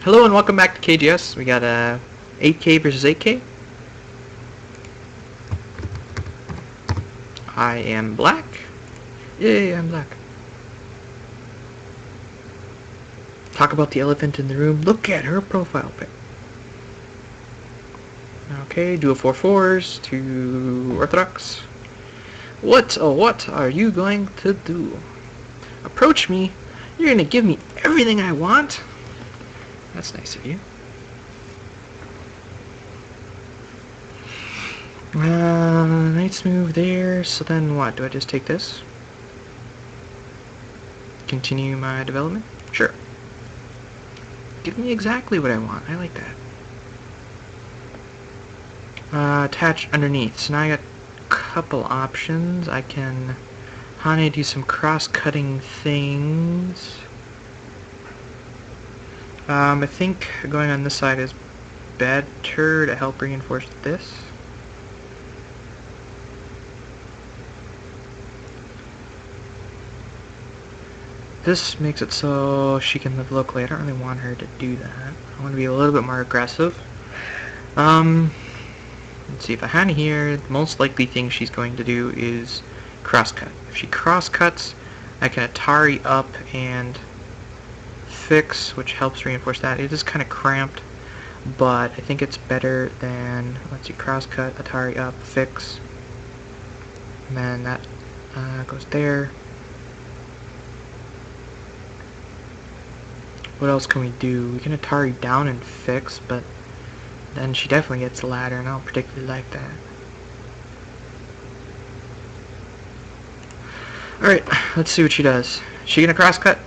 Hello and welcome back to KGS. We got 8K versus 8K. I am black. Yay, I'm black. Talk about the elephant in the room. Look at her profile pic. Okay, duo 4-4s to Orthodox. What are you going to do? Approach me. You're gonna give me everything I want? That's nice of you. Knight's move there, so then what? Do I just take this? Continue my development? Sure. Give me exactly what I want. I like that. Attach underneath. So now I got a couple options. I can do some cross-cutting things. I think going on this side is better to help reinforce this. This makes it so she can live locally. I don't really want her to do that. I want to be a little bit more aggressive. Let's see, if I had here, the most likely thing she's going to do is crosscut. If she crosscuts, I can Atari up and fix, which helps reinforce that. It is kind of cramped, but I think it's better than, let's see, crosscut, Atari up, fix, and then that goes there. What else can we do? We can Atari down and fix, but then she definitely gets the ladder, and I don't particularly like that. Alright, let's see what she does. Is she gonna crosscut?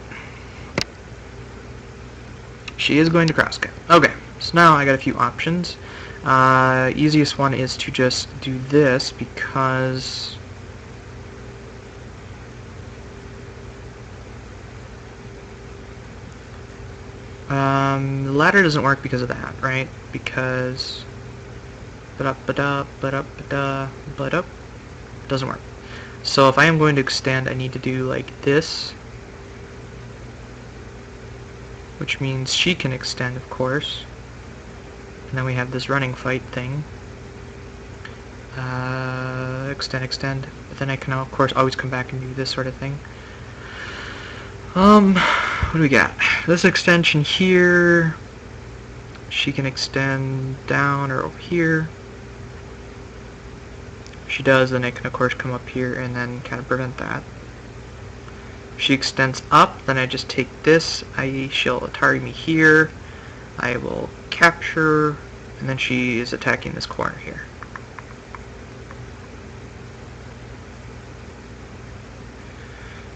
She is going to crosscut. Okay, so now I got a few options. Easiest one is to just do this because the ladder doesn't work because of that, right? Because doesn't work. So if I am going to extend, I need to do like this, which means she can extend, of course. And then we have this running fight thing. Extend. But then I can, of course, always come back and do this sort of thing. What do we got? This extension here, she can extend down or over here. If she does, then I can, of course, come up here and then kind of prevent that. If she extends up, then I just take this. She'll Atari me here. I will capture, and then she is attacking this corner here.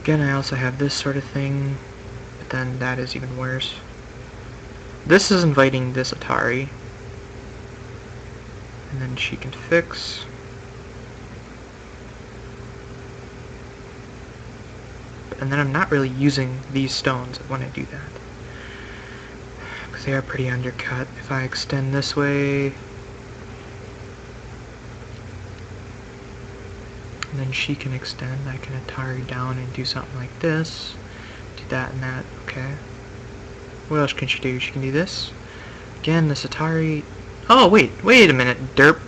Again, I also have this sort of thing, but then that is even worse. This is inviting this Atari, and then she can fix. And then I'm not really using these stones when I do that, because they are pretty undercut. If I extend this way, and then she can extend, I can Atari down and do something like this. Do that and that, okay. What else can she do? She can do this. Again, this Atari... Oh, wait a minute. Derp.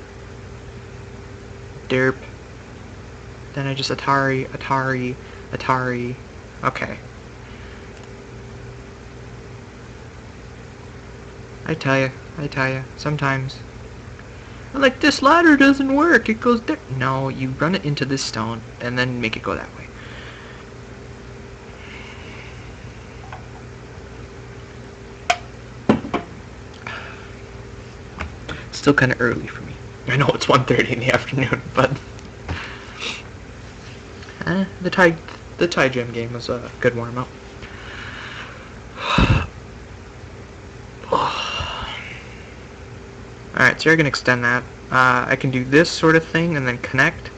Then I just Atari. Okay. I tell ya, sometimes. Like, this ladder doesn't work, it goes there. No, you run it into this stone, and then make it go that way. Still kind of early for me. I know it's 1:30 in the afternoon, but... the tie gem game was a good warm-up. Alright, so you're going to extend that. I can do this sort of thing and then connect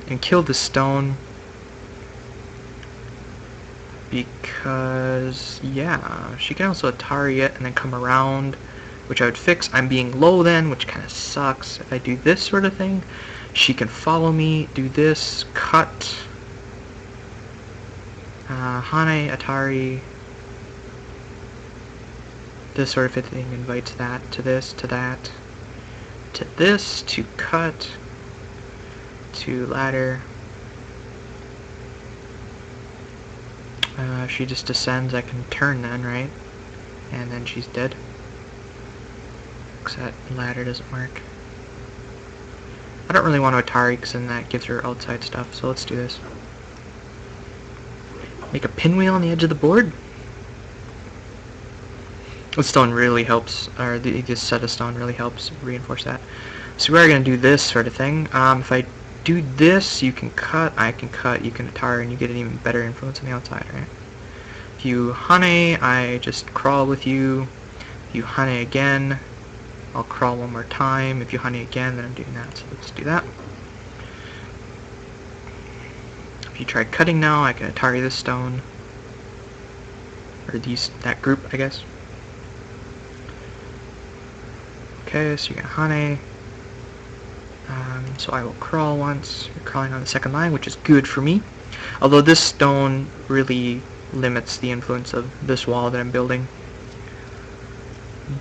and kill the stone. Because, yeah, she can also Atari it and then come around, which I would fix. I'm being low then, which kind of sucks. If I do this sort of thing, she can follow me, do this, cut. Hane, Atari. this sort of thing invites that to this, to that, to this, to cut, to ladder. If she just descends, I can turn then, right? And then she's dead. Because that ladder doesn't work. I don't really want to Atari because then that gives her outside stuff, so let's do this. Make a pinwheel on the edge of the board. This stone really helps, or this set of stone really helps reinforce that. So we are going to do this sort of thing. If I do this, you can cut, I can cut, you can Atari, and you get an even better influence on the outside, right? If you honey, I just crawl with you. If you honey again, I'll crawl one more time. If you honey again, then I'm doing that. So let's do that. If you try cutting now, I can Atari this stone. Or that group, I guess. Okay, so you're gonna honey. So I will crawl once. You're crawling on the second line, which is good for me. Although this stone really limits the influence of this wall that I'm building.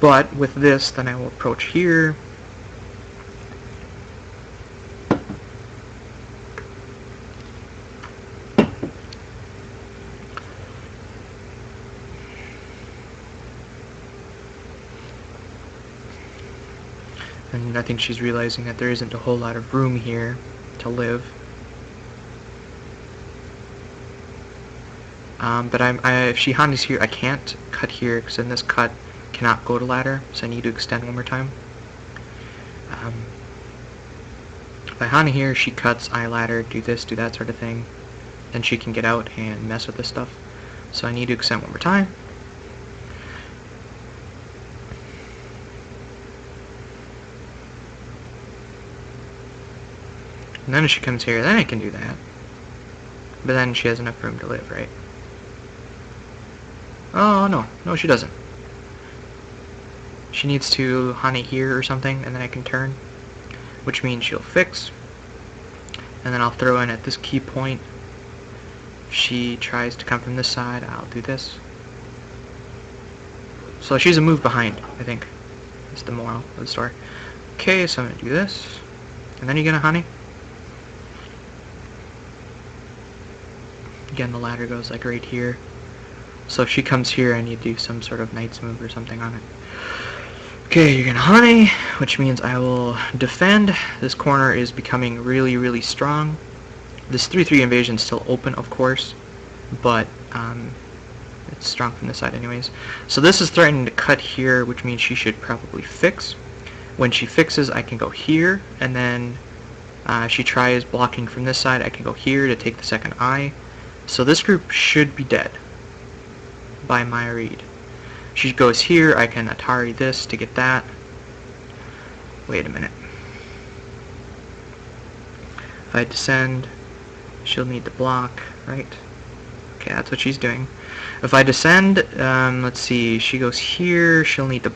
But with this, then I will approach here. And I think she's realizing that there isn't a whole lot of room here to live. But if she honeys here, I can't cut here, because then this cut cannot go to ladder, so I need to extend one more time. If I honey here, she cuts, I ladder, do this, do that sort of thing. Then she can get out and mess with this stuff. So I need to extend one more time. And then if she comes here, then I can do that. But then she has enough room to live, right? Oh, no. No, she doesn't. She needs to honey here or something, and then I can turn. Which means she'll fix. And then I'll throw in at this key point. If she tries to come from this side, I'll do this. So she's a move behind, I think. That's the moral of the story. Okay, so I'm going to do this. And then you're going to honey. Again, the ladder goes like right here. So if she comes here, I need to do some sort of knight's move or something on it. Okay, you're gonna honey, which means I will defend. This corner is becoming really, really strong. This 3-3 invasion is still open, of course, but it's strong from this side anyways. So this is threatening to cut here, which means she should probably fix. When she fixes, I can go here, and then she tries blocking from this side, I can go here to take the second eye. So this group should be dead by my read. She goes here, I can Atari this to get that. Wait a minute. If I descend, she'll need to block, right? Okay, that's what she's doing. If I descend, let's see, she goes here, she'll need to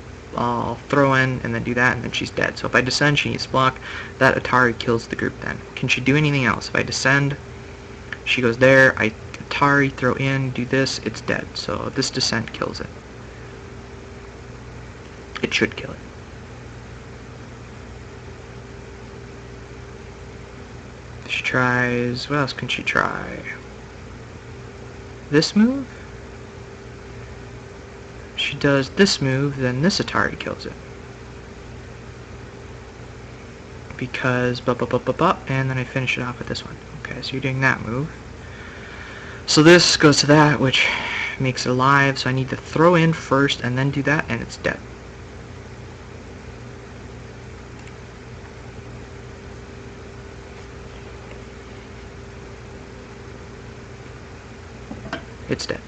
throw in and then do that, and then she's dead. So if I descend, she needs to block. That Atari kills the group then. Can she do anything else? If I descend, she goes there, I Atari, throw in, do this, it's dead. So this descent kills it. It should kill it. She tries, what else can she try? This move? She does this move, then this Atari kills it. Because, and then I finish it off with this one. Okay, so you're doing that move. So this goes to that, which makes it alive, so I need to throw in first and then do that, and it's dead. It's dead.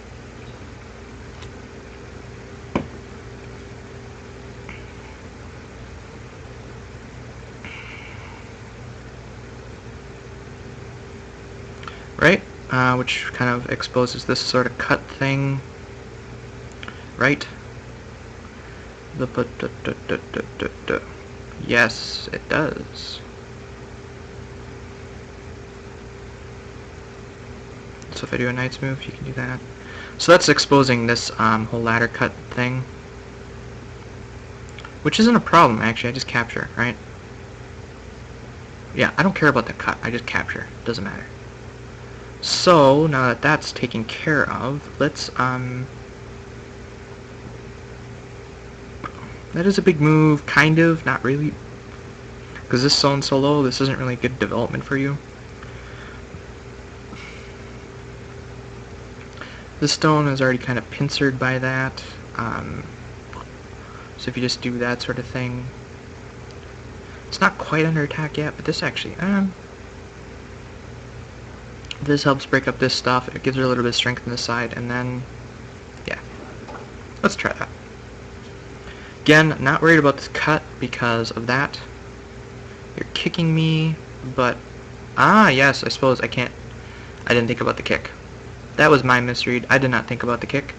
Right? Which kind of exposes this sort of cut thing. Right? Yes, it does. So if I do a knight's move, you can do that. So that's exposing this whole ladder cut thing. Which isn't a problem, actually. I just capture, right? Yeah, I don't care about the cut. I just capture. Doesn't matter. So, now that that's taken care of, let's, that is a big move, kind of, not really. Because this zone's so low, this isn't really good development for you. This stone is already kind of pincered by that. So if you just do that sort of thing, it's not quite under attack yet, but this actually, this helps break up this stuff. It gives her a little bit of strength on the side, and then, yeah, let's try that. Again, not worried about this cut because of that. You're kicking me, but, yes, I suppose I can't, I didn't think about the kick. That was my misread. I did not think about the kick.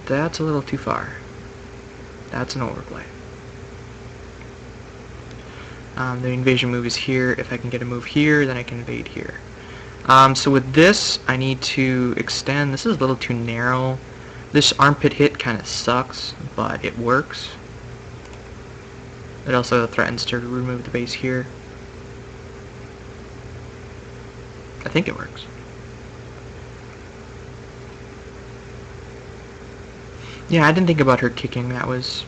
That's a little too far. That's an overplay. The invasion move is here. If I can get a move here, then I can invade here. So with this, I need to extend. This is a little too narrow. This armpit hit kind of sucks, but it works. It also threatens to remove the base here. I think it works. Yeah, I didn't think about her kicking. That was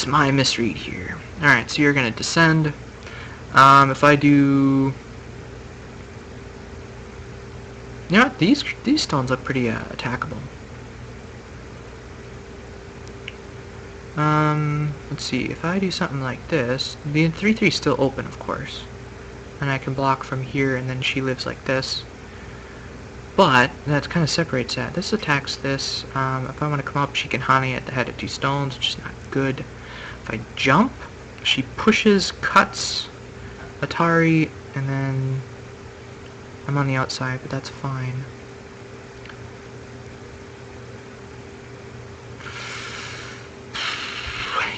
my misread here. Alright, so you're going to descend. If I do... You know what? These stones look pretty attackable. Let's see. If I do something like this, the 3/3 is still open, of course. And I can block from here, and then she lives like this. But that kind of separates that. This attacks this. If I want to come up, she can honey at the head of 2 stones, which is not good. If I jump, she pushes, cuts Atari, and then I'm on the outside, but that's fine.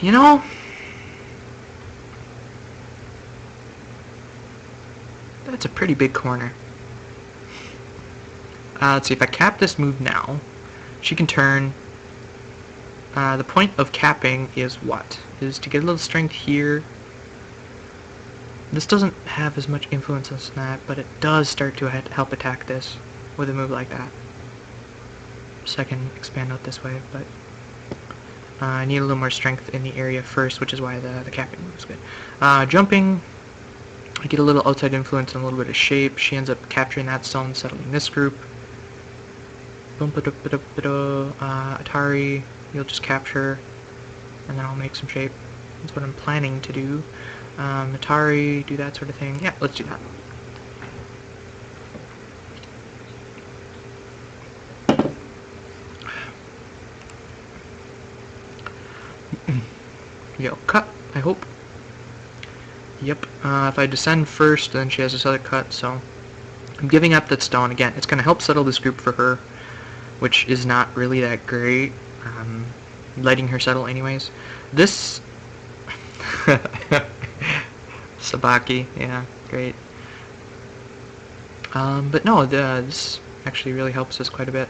You know, that's a pretty big corner. Let's see, if I cap this move now, she can turn. The point of capping is what? Is to get a little strength here. This doesn't have as much influence on that, but it does start to help attack this with a move like that. So I can expand out this way, but I need a little more strength in the area first, which is why the capping move is good. Jumping, I get a little outside influence and a little bit of shape. She ends up capturing that stone, settling this group. Atari, you'll just capture, and then I'll make some shape. That's what I'm planning to do. Atari, do that sort of thing. Yeah, let's do that. Yo, cut, I hope. Yep, if I descend first, then she has this other cut, so I'm giving up that stone. Again, it's going to help settle this group for her, which is not really that great. Letting her settle anyways. This... Sibicky, yeah, great. But no, this actually really helps us quite a bit.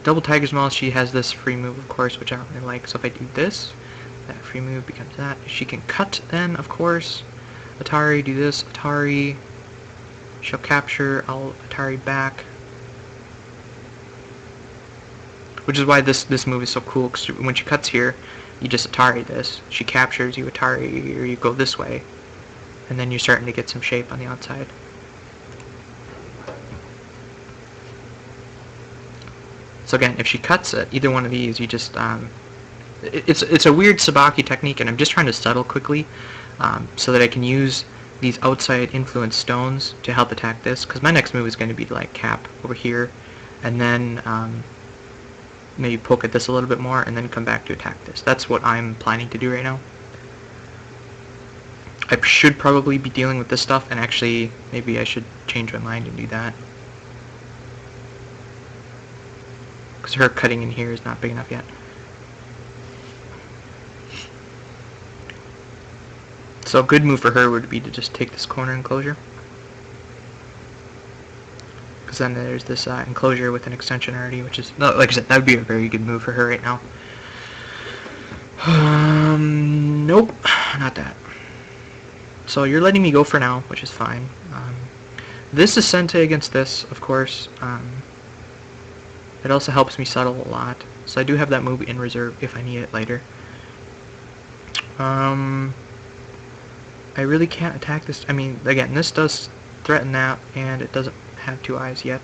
Double Tiger's Maul, she has this free move, of course, which I don't really like. So if I do this, that free move becomes that. She can cut then, of course. Atari, do this. Atari, she'll capture. I'll Atari back. Which is why this move is so cool, because when she cuts here, you just Atari this. She captures, you Atari, or you go this way. And then you're starting to get some shape on the outside. So again, if she cuts it, either one of these, you just, it's a weird Sibicky technique, and I'm just trying to settle quickly, so that I can use these outside influence stones to help attack this, because my next move is going to be to, like, cap over here, and then, maybe poke at this a little bit more, and then come back to attack this. That's what I'm planning to do right now. I should probably be dealing with this stuff, and actually, maybe I should change my mind and do that. Because her cutting in here is not big enough yet. So a good move for her would be to just take this corner enclosure. Because because then there's this enclosure with an extension already, which is, no, like I said, that would be a very good move for her right now. Nope, not that. So you're letting me go for now, which is fine. This is Sente against this, of course. It also helps me settle a lot. So I do have that move in reserve if I need it later. I really can't attack this. I mean, again, this does threaten that, and it doesn't have 2 eyes yet.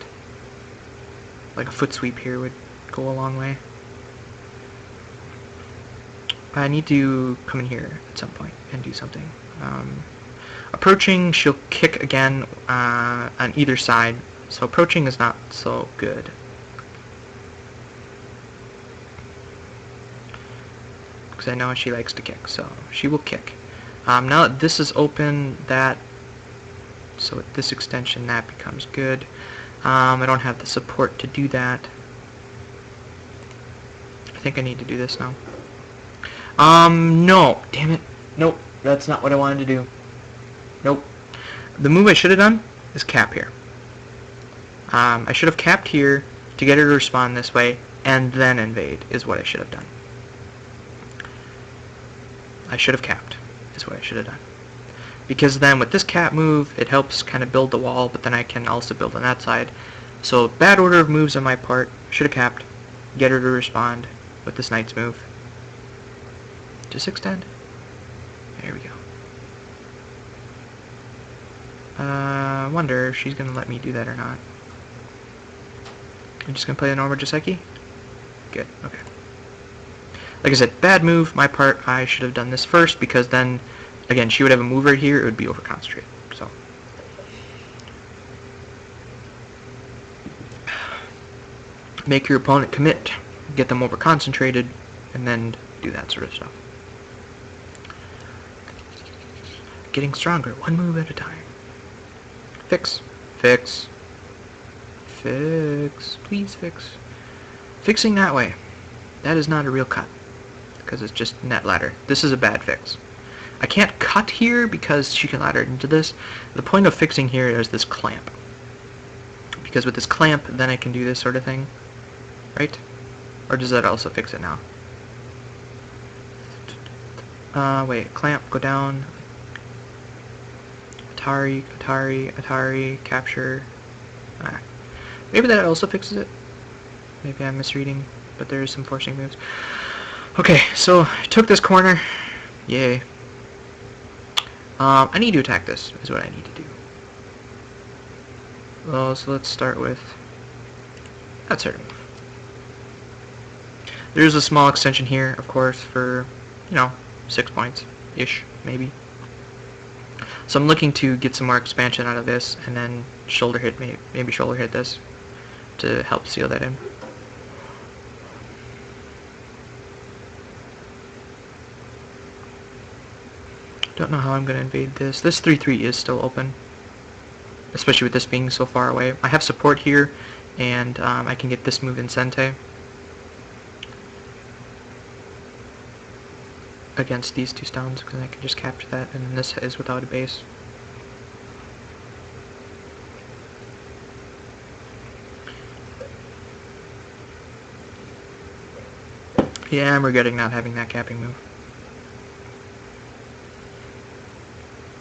Like a foot sweep here would go a long way. I need to come in here at some point and do something. Approaching, she'll kick again on either side, so approaching is not so good. Because I know she likes to kick, so she will kick. Now that this is open, so with this extension, that becomes good. I don't have the support to do that. I think I need to do this now. No, damn it. Nope, that's not what I wanted to do. Nope. The move I should have done is cap here. I should have capped here to get her to respond this way, and then invade is what I should have done. I should have capped is what I should have done. Because then with this cap move, it helps kind of build the wall, but then I can also build on that side. So bad order of moves on my part. Should have capped. Get her to respond with this knight's move. Just extend. There we go. I wonder if she's going to let me do that or not. I'm just going to play the normal Joseki? Good, okay. Like I said, bad move, my part. I should have done this first, because then, again, she would have a move right here, it would be over-concentrated, so. Make your opponent commit, get them over-concentrated, and then do that sort of stuff. Getting stronger, one move at a time. Fix. Fix. Fix. Please fix. Fixing that way. That is not a real cut, because it's just net ladder. This is a bad fix. I can't cut here because she can ladder into this. The point of fixing here is this clamp. Because with this clamp, then I can do this sort of thing. Right? Or does that also fix it now? Wait, clamp, go down. Atari, Atari, Atari, capture. Maybe that also fixes it. Maybe I'm misreading, but there is some forcing moves. Okay, so I took this corner. Yay. I need to attack this, is what I need to do. Well, so let's start with that sort of move. There's a small extension here, of course, for, 6 points-ish, maybe. So I'm looking to get some more expansion out of this, and then shoulder hit, maybe shoulder hit this to help seal that in. Don't know how I'm going to invade this. This 3-3 is still open, especially with this being so far away. I have support here, and I can get this move in Sente against these two stones, because I can just capture that, and this is without a base. Yeah, I'm regretting not having that capping move.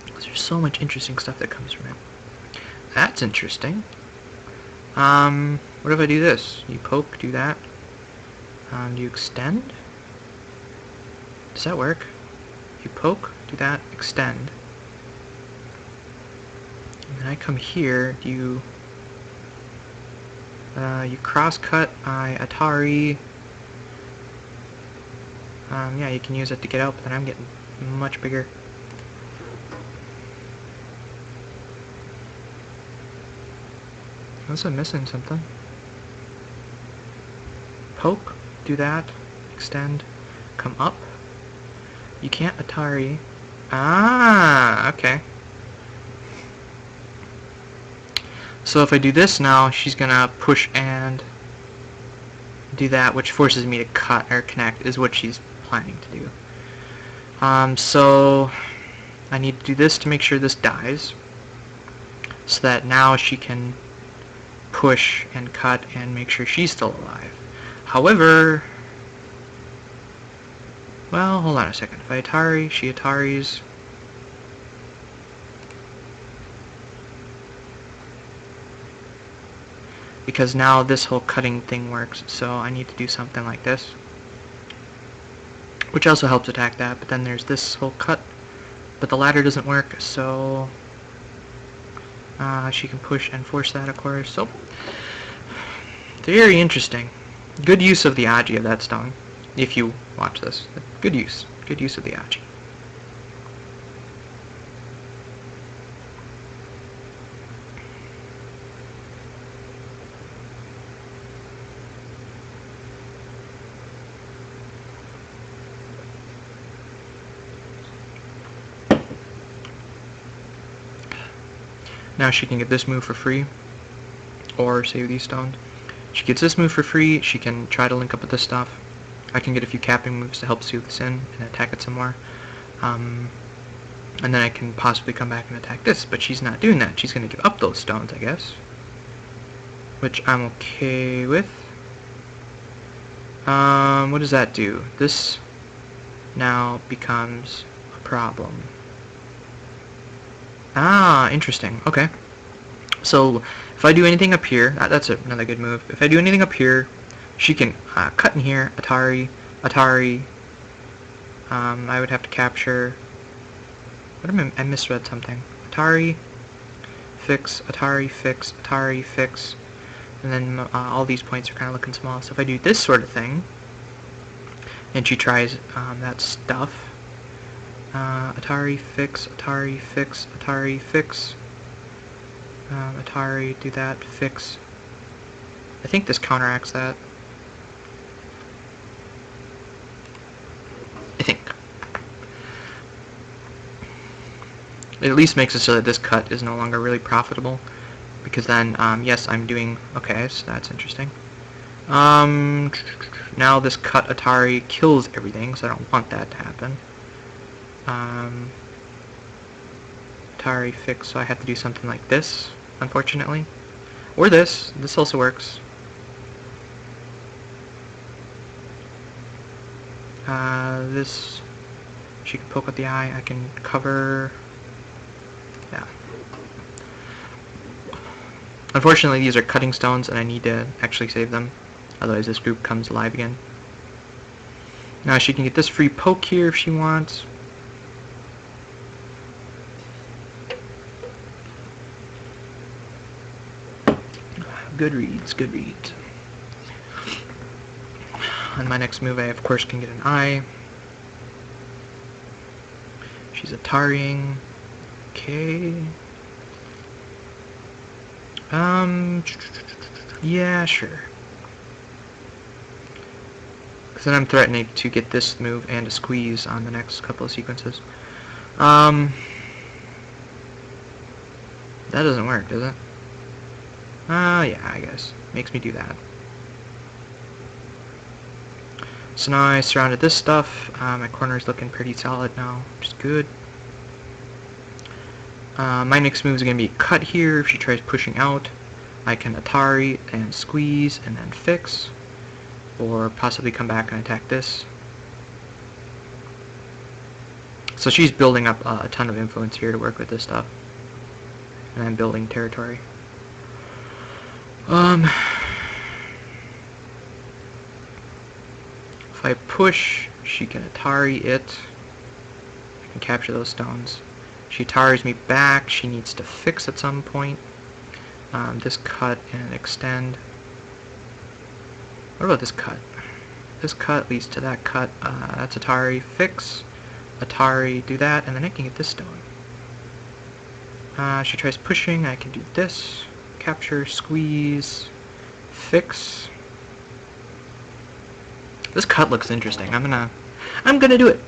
There's so much interesting stuff that comes from it. That's interesting. What if I do this? You poke, do that. Do you extend? Does that work? You poke, do that, extend. And then I come here, do you... you cross-cut, I Atari... yeah, you can use it to get out, but then I'm getting much bigger. Unless I'm missing something. Poke, do that, extend, come up. You can't Atari. Ah, okay. So if I do this now, she's gonna push and do that, which forces me to cut or connect, is what she's planning to do. So I need to do this to make sure this dies, so that now she can push and cut and make sure she's still alive. However, well, hold on a second. If I Atari, she Ataris. Because now this whole cutting thing works, so I need to do something like this. Which also helps attack that, but then there's this whole cut. But the ladder doesn't work, so she can push and force that, of course. So, very interesting. Good use of the Agi of that stone, if you watch this. Good use of the Agi. Now she can get this move for free, or save these stones. She gets this move for free, she can try to link up with this stuff. I can get a few capping moves to help soothe this in and attack it some more. And then I can possibly come back and attack this, but she's not doing that. She's going to give up those stones, I guess. Which I'm okay with. What does that do? This now becomes a problem. Ah, interesting. Okay. So, if I do anything up here, that's another good move. If I do anything up here, she can cut in here, Atari. I would have to capture... What am I misread something. Atari, fix, Atari, fix, Atari, fix. And then all these points are kind of looking small. So if I do this sort of thing, and she tries that stuff, Atari, fix, Atari, fix, Atari, fix. Atari, do that, fix. I think this counteracts that. I think. It at least makes it so that this cut is no longer really profitable. Because then, yes, I'm doing... Okay, so that's interesting. Now this cut Atari kills everything, so I don't want that to happen. Atari fix, so I have to do something like this, unfortunately. Or this. This also works. This... She can poke with the eye, I can cover... Yeah. Unfortunately, these are cutting stones, and I need to actually save them. Otherwise, this group comes alive again. Now, she can get this free poke here if she wants. Good reads, good reads. On my next move, I, of course, can get an eye. She's Ataring. Okay. Yeah, sure. Because then I'm threatening to get this move and a squeeze on the next couple of sequences. That doesn't work, does it? Yeah, I guess. Makes me do that. So now I surrounded this stuff. My corner is looking pretty solid now, which is good. My next move is going to be cut here. If she tries pushing out, I can Atari and squeeze and then fix. Or possibly come back and attack this. So she's building up a ton of influence here to work with this stuff. And I'm building territory. If I push, she can Atari it. I can capture those stones. She Ataris me back. She needs to fix at some point. This cut and extend. What about this cut? This cut leads to that cut. That's Atari. Fix. Atari, do that, and then I can get this stone. She tries pushing. I can do this. Capture, squeeze, fix. This cut looks interesting. I'm gonna do it.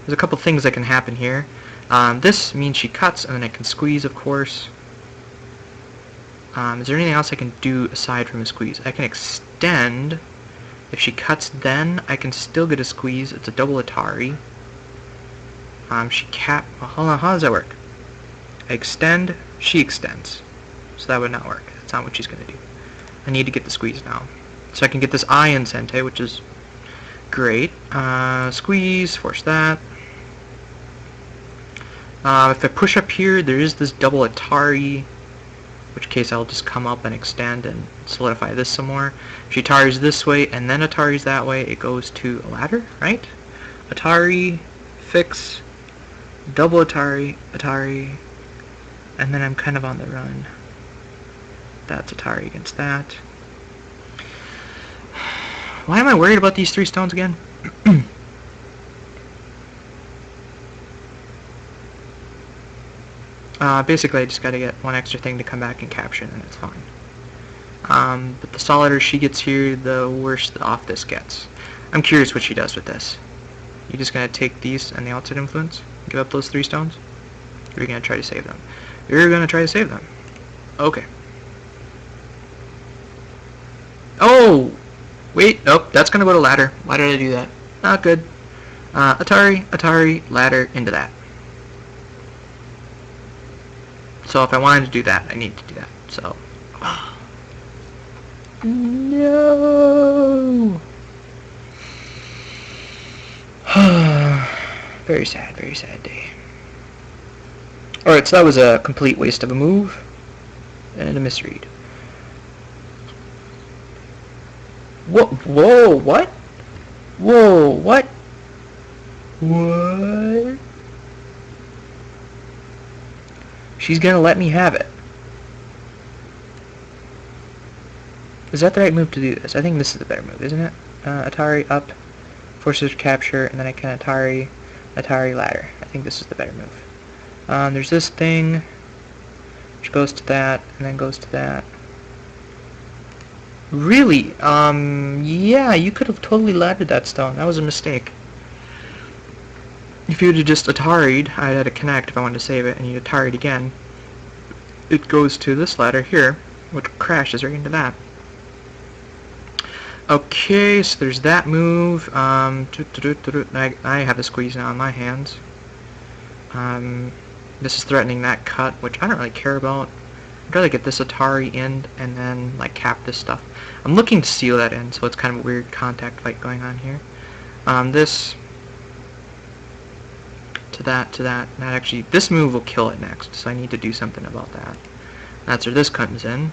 There's a couple things that can happen here. This means she cuts, and then I can squeeze, of course. Is there anything else I can do aside from a squeeze? I can extend. If she cuts, then I can still get a squeeze. It's a double Atari. Well, hold on, how does that work? I extend, she extends. So that would not work. That's not what she's going to do. I need to get the squeeze now. So I can get this Ion Sente, which is great. Squeeze, force that. If I push up here, there is this double Atari, in which case I'll just come up and extend and solidify this some more. If she Ataris this way and then Ataris that way, it goes to a ladder, right? Atari, fix, double Atari, Atari, and then I'm kind of on the run. That's Atari against that. Why am I worried about these 3 stones again? Basically, I just gotta get 1 extra thing to come back and capture, and it's fine. But the solider she gets here, the worse off this gets. I'm curious what she does with this. You just gonna take these and the outside influence? Give up those 3 stones? Or you're gonna try to save them? You're gonna try to save them. Okay. Oh! Wait, nope, that's gonna go to ladder. Why did I do that? Not good. Atari, Atari, ladder, into that. So if I wanted to do that, I need to do that. So. No! Very sad day. Alright, so that was a complete waste of a move. And a misread. Whoa, what? Whoa, what? What? She's gonna let me have it. Is that the right move to do this? I think this is the better move, isn't it? Atari up, forces capture, and then I can Atari ladder. I think this is the better move. There's this thing, which goes to that, and then goes to that. Really? Yeah, you could have totally laddered that stone. That was a mistake. If you would have just Atari'd, I had to connect if I wanted to save it, and you Atari'd again, it goes to this ladder here, which crashes right into that. Okay, so there's that move. I have the squeeze now in my hands. This is threatening that cut, which I don't really care about. I'd rather get this Atari in and then like cap this stuff. I'm looking to seal that in, so it's kind of a weird contact fight going on here. This to that, that actually, this move will kill it next, so I need to do something about that. That's where this comes in.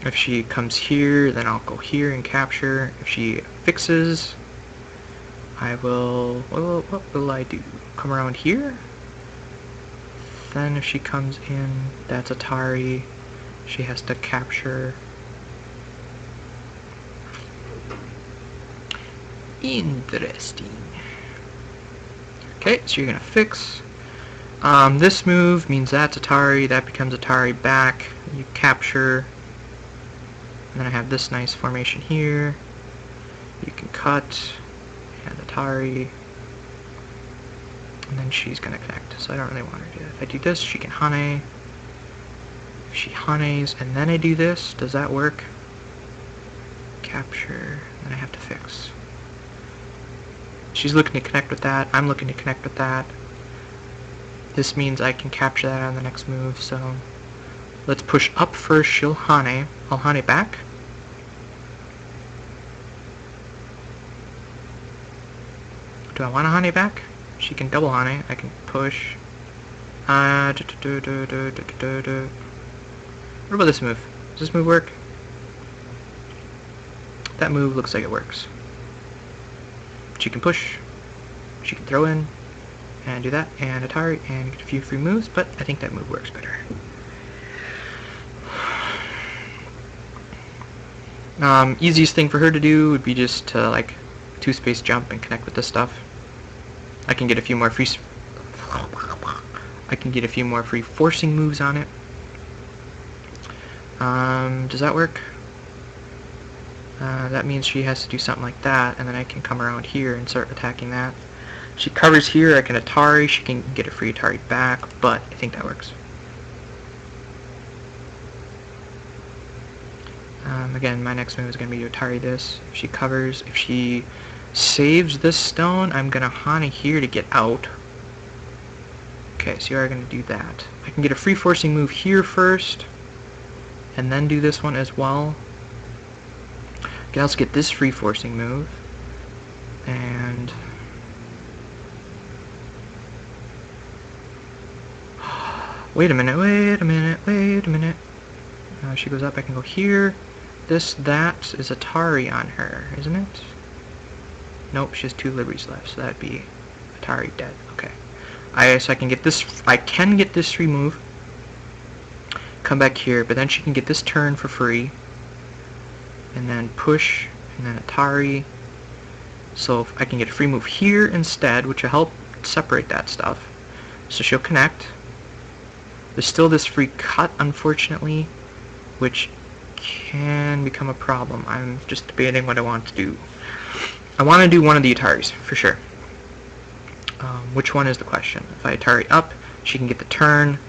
If she comes here, then I'll go here and capture. If she fixes, I will, what will I do? Come around here? Then if she comes in, that's Atari. She has to capture. Interesting. Okay, so you're gonna fix. This move means that's Atari, that becomes Atari back. You capture. And then I have this nice formation here. You can cut. And Atari. And then she's gonna connect, so I don't really want her to do that. If I do this, she can Hane. If she Hanes, and then I do this, does that work? Capture, then I have to fix. She's looking to connect with that, I'm looking to connect with that. This means I can capture that on the next move, so let's push up first, she'll Hane. I'll Hane back. Do I want to Hane back? She can double Hane. I can push. What about this move? Does this move work? That move looks like it works. She can push. She can throw in. And do that. And Atari. And get a few free moves. But I think that move works better. Easiest thing for her to do would be just to like 2-space jump and connect with this stuff. I can get a few more free forcing moves on it. Does that work? That means she has to do something like that, and then I can come around here and start attacking that. She covers here, I can Atari, she can get a free Atari back, but I think that works. Again, my next move is going to be to Atari this. If she covers, if she saves this stone, I'm going to Hane here to get out. Okay, so you are going to do that. I can get a free forcing move here first, and then do this one as well. I can also get this free forcing move, and wait a minute. She goes up, I can go here. That is Atari on her, isn't it? Nope, she has 2 liberties left, so that'd be Atari dead. Okay. So I can get this free move. Come back here, but then she can get this turn for free. And then push, and then Atari. So if I can get a free move here instead, which will help separate that stuff. So she'll connect. There's still this free cut, unfortunately, which can become a problem. I'm just debating what I want to do. I want to do one of the Ataris, for sure. Which one is the question? If I Atari up, she can get the turn,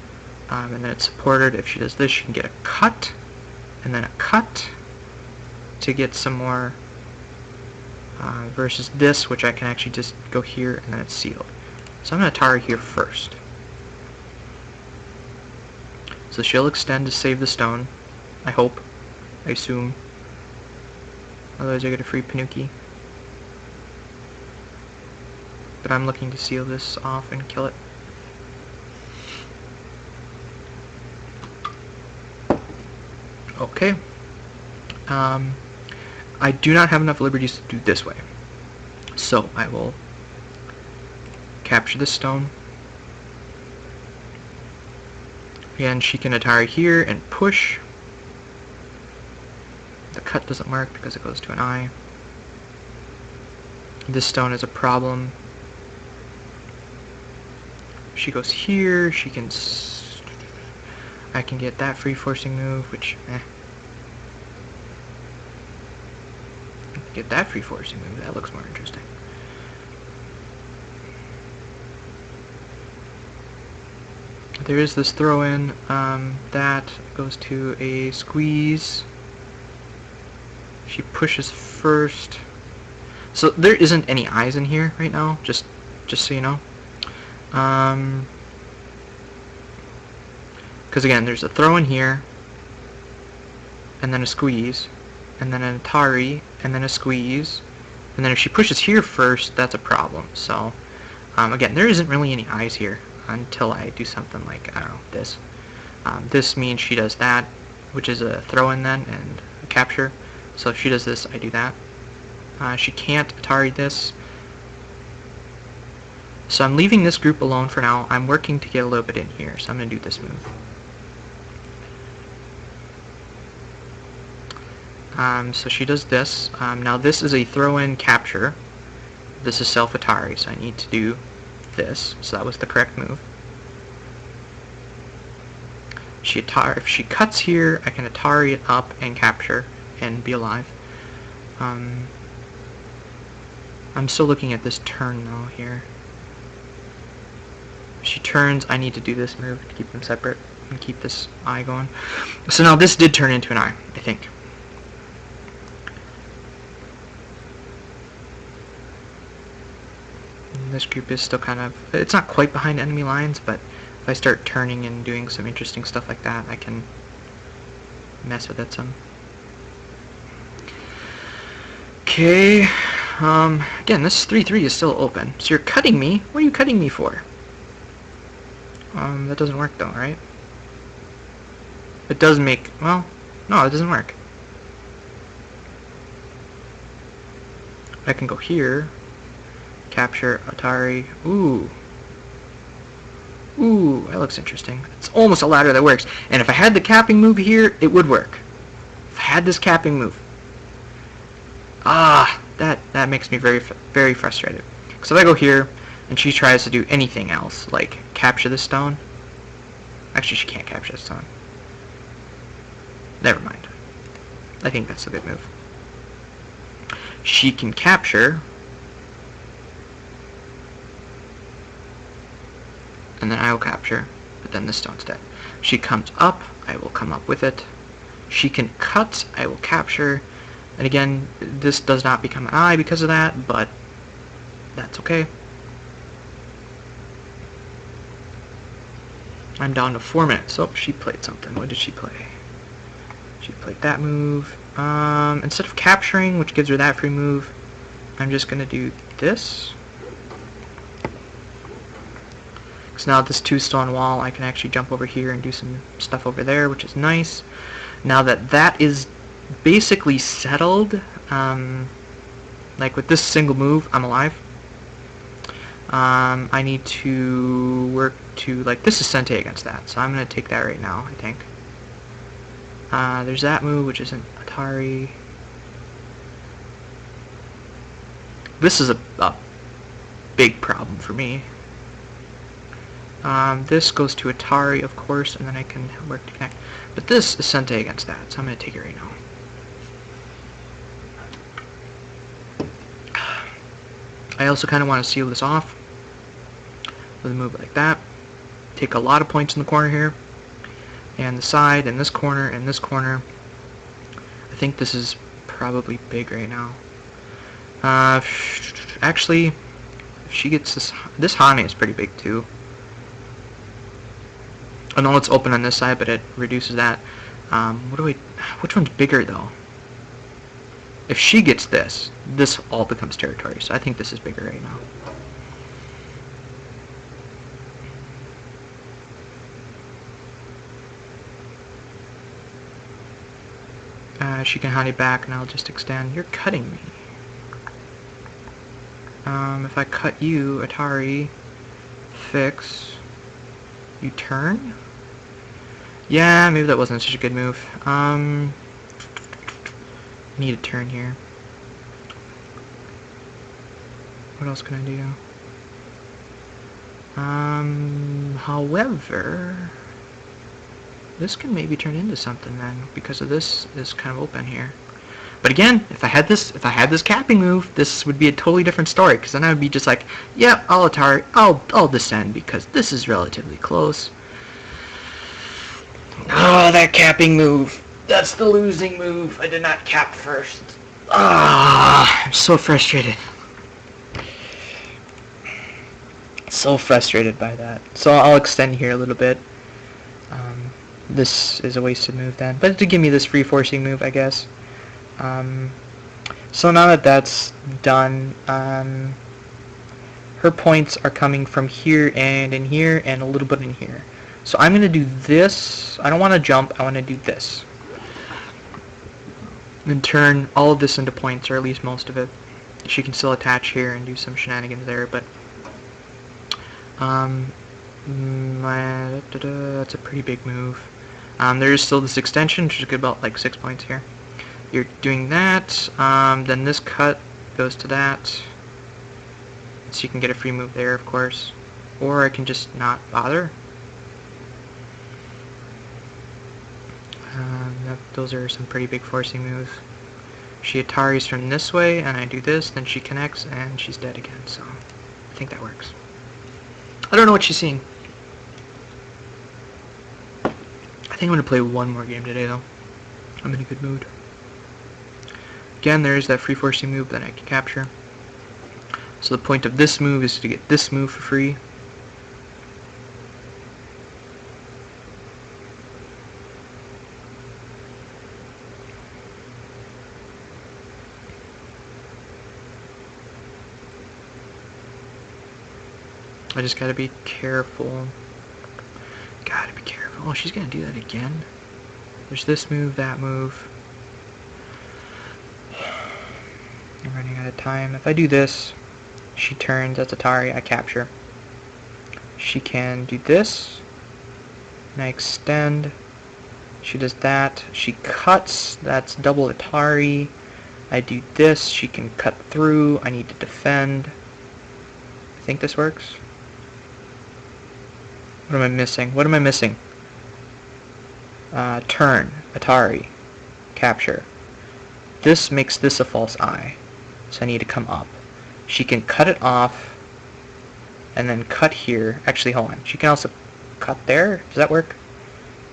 and then it's supported. If she does this, she can get a cut, and then a cut to get some more, versus this, which I can actually just go here, and then it's sealed. So I'm going to Atari here first. So she'll extend to save the stone, I hope, I assume. Otherwise I get a free Panuki. But I'm looking to seal this off and kill it. Okay. I do not have enough liberties to do this way. So I will capture this stone. Again, she can Atari here and push. The cut doesn't work because it goes to an eye. This stone is a problem. She goes here, she can... I can get that free forcing move, which... Get that free forcing move, that looks more interesting. There is this throw-in, that goes to a squeeze. She pushes first. So there isn't any eyes in here right now, just so you know. Because again, there's a throw in here, and then a squeeze, and then an Atari, and then a squeeze, and then if she pushes here first, that's a problem. So again, there isn't really any eyes here until I do something like, I don't know, this. This means she does that, which is a throw in then, and a capture. So if she does this, I do that. She can't Atari this. So I'm leaving this group alone for now. I'm working to get a little bit in here, so I'm going to do this move. So she does this. Now this is a throw-in capture. This is self-Atari, so I need to do this. So that was the correct move. If she cuts here, I can Atari it up and capture and be alive. I'm still looking at this turn though here. If she turns, I need to do this move to keep them separate and keep this eye going. So now this did turn into an eye, I think. And this group is still kind of, it's not quite behind enemy lines, but if I start turning and doing some interesting stuff like that, I can mess with it some. Okay, again, this 3-3 is still open. So you're cutting me? What are you cutting me for? That doesn't work though, right? It does make, well, no, it doesn't work. I can go here, capture, Atari, ooh, that looks interesting. It's almost a ladder that works. And if I had the capping move here, it would work. If I had this capping move. That makes me very, very frustrated. So if I go here, and she tries to do anything else, like capture this stone. Actually, she can't capture this stone. Never mind. I think that's a good move. She can capture, and then I will capture, but then this stone's dead. She comes up, I will come up with it. She can cut, I will capture, and again, this does not become an eye because of that, but that's okay. I'm down to 4 minutes. Oh, she played something. What did she play? She played that move. Instead of capturing, which gives her that free move, I'm just going to do this. Because now this 2-stone wall, I can actually jump over here and do some stuff over there, which is nice. Now that that is basically settled, like with this single move, I'm alive. I need to work to, like, this is Sente against that, so I'm going to take that right now, I think. There's that move, which isn't Atari. This is a big problem for me. This goes to Atari, of course, and then I can work to connect. But this is Sente against that, so I'm going to take it right now. I also kind of want to seal this off with a move like that. Take a lot of points in the corner here, and the side, and this corner, and this corner. I think this is probably big right now. Actually, if she gets this Hane is pretty big too. I know it's open on this side, but it reduces that. Which one's bigger though? If she gets this all becomes territory, so I think this is bigger right now. She can Hane back, and I'll just extend. You're cutting me. If I cut you, Atari, fix, you turn? Yeah, maybe that wasn't such a good move. Need a turn here. What else can I do? However, this can maybe turn into something then, because of this is kind of open here. But again, if I had this capping move, this would be a totally different story, because then I would be just like, yeah, I'll Atari, I'll descend, because this is relatively close. Oh, that capping move. That's the losing move. I did not cap first. I'm so frustrated. So frustrated by that. So I'll extend here a little bit. This is a wasted move then, but to give me this free forcing move, I guess. So now that that's done, her points are coming from here and in here and a little bit in here. So I'm going to do this. I don't want to jump. I want to do this. And turn all of this into points, or at least most of it. She can still attach here and do some shenanigans there, but that's a pretty big move. There is still this extension, which is good, about like 6 points here. You're doing that, then this cut goes to that, so you can get a free move there, of course. Or I can just not bother. Those are some pretty big forcing moves. She Ataris from this way, and I do this, then she connects, and she's dead again, so I think that works. I don't know what she's seeing. I think I'm going to play one more game today, though. I'm in a good mood. Again, there's that free forcing move that I can capture. So the point of this move is to get this move for free. I just gotta be careful. Gotta be careful. Oh, she's gonna do that again. There's this move, that move. I'm running out of time. If I do this, she turns, that's Atari, I capture. She can do this, and I extend. She does that. She cuts, that's double Atari. I do this, she can cut through. I need to defend. I think this works. What am I missing? What am I missing? Turn, Atari, capture. This makes this a false eye, so I need to come up. She can cut it off, and then cut here. Actually, hold on. She can also cut there. Does that work?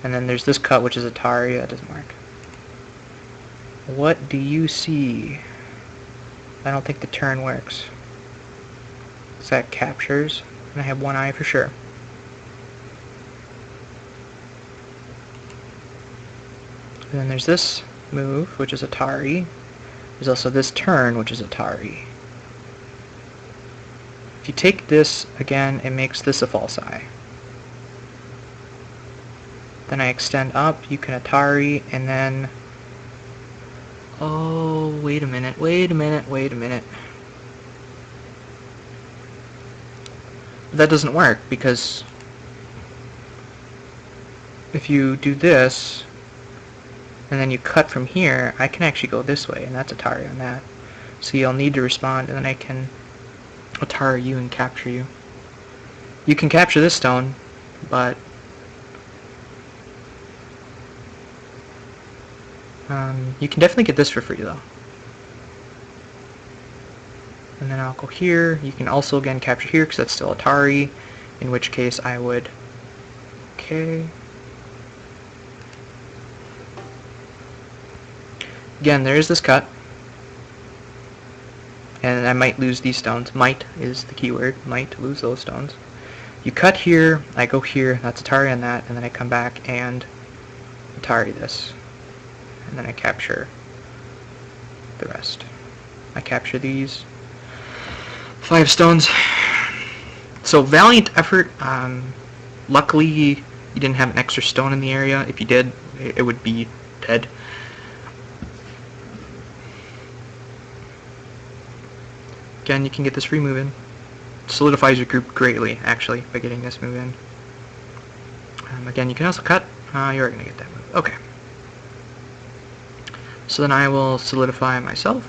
And then there's this cut, which is Atari. That doesn't work. What do you see? I don't think the turn works. So that captures, and I have one eye for sure. And then there's this move, which is Atari. There's also this turn, which is Atari. If you take this again, it makes this a false eye. Then I extend up, you can Atari, and then... Oh, wait a minute. That doesn't work, because if you do this, and then you cut from here, I can actually go this way, and that's Atari on that. So you'll need to respond, and then I can Atari you and capture you. You can capture this stone, but you can definitely get this for free though. And then I'll go here. You can also again capture here because that's still Atari, in which case I would... Okay. Again, there is this cut. And I might lose these stones. Might is the keyword. Might lose those stones. You cut here, I go here, that's Atari on that, and then I come back and Atari this. And then I capture the rest. I capture these 5 stones. So valiant effort. Luckily you didn't have an extra stone in the area. If you did, it would be dead. Again, you can get this free move in. Solidifies your group greatly, actually, by getting this move in. Again, you can also cut. You're going to get that move. Okay. So then I will solidify myself.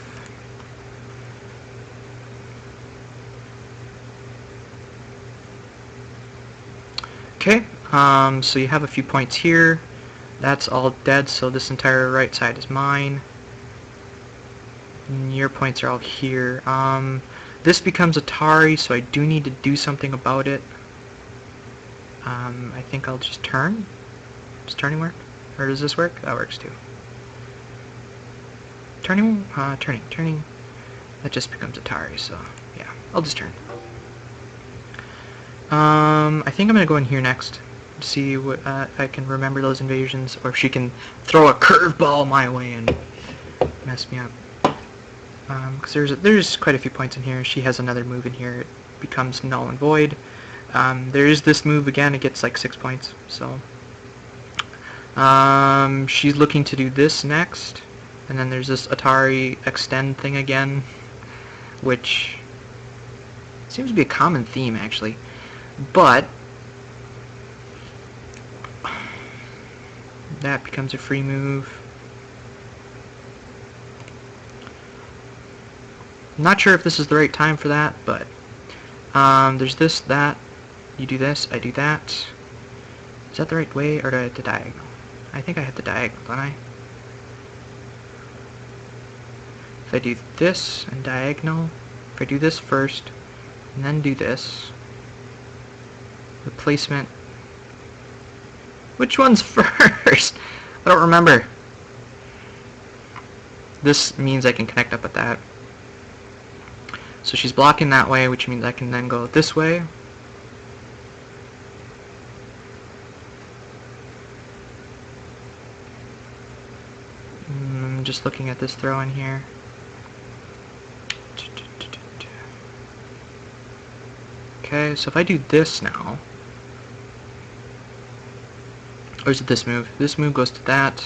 Okay, so you have a few points here. That's all dead, so this entire right side is mine. And your points are all here. This becomes Atari, so I do need to do something about it. I think I'll just turn. Does turning work? Or does this work? That works too. Turning? Turning. That just becomes Atari, so yeah, I'll just turn. I think I'm going to go in here next. See what if I can remember those invasions, or if she can throw a curveball my way and mess me up. Because there's quite a few points in here. She has another move in here. It becomes null and void. There is this move again. It gets like 6 points. So she's looking to do this next, and then there's this Atari extend thing again, which seems to be a common theme actually. But that becomes a free move. I'm not sure if this is the right time for that, but there's this, that. You do this, I do that. Is that the right way, or do I hit the diagonal? I think I hit the diagonal, don't I? If I do this and diagonal, if I do this first, and then do this, the placement... Which one's first? I don't remember. This means I can connect up with that. So she's blocking that way, which means I can then go this way. I'm just looking at this throw in here. Okay, so if I do this now, or is it this move? This move goes to that.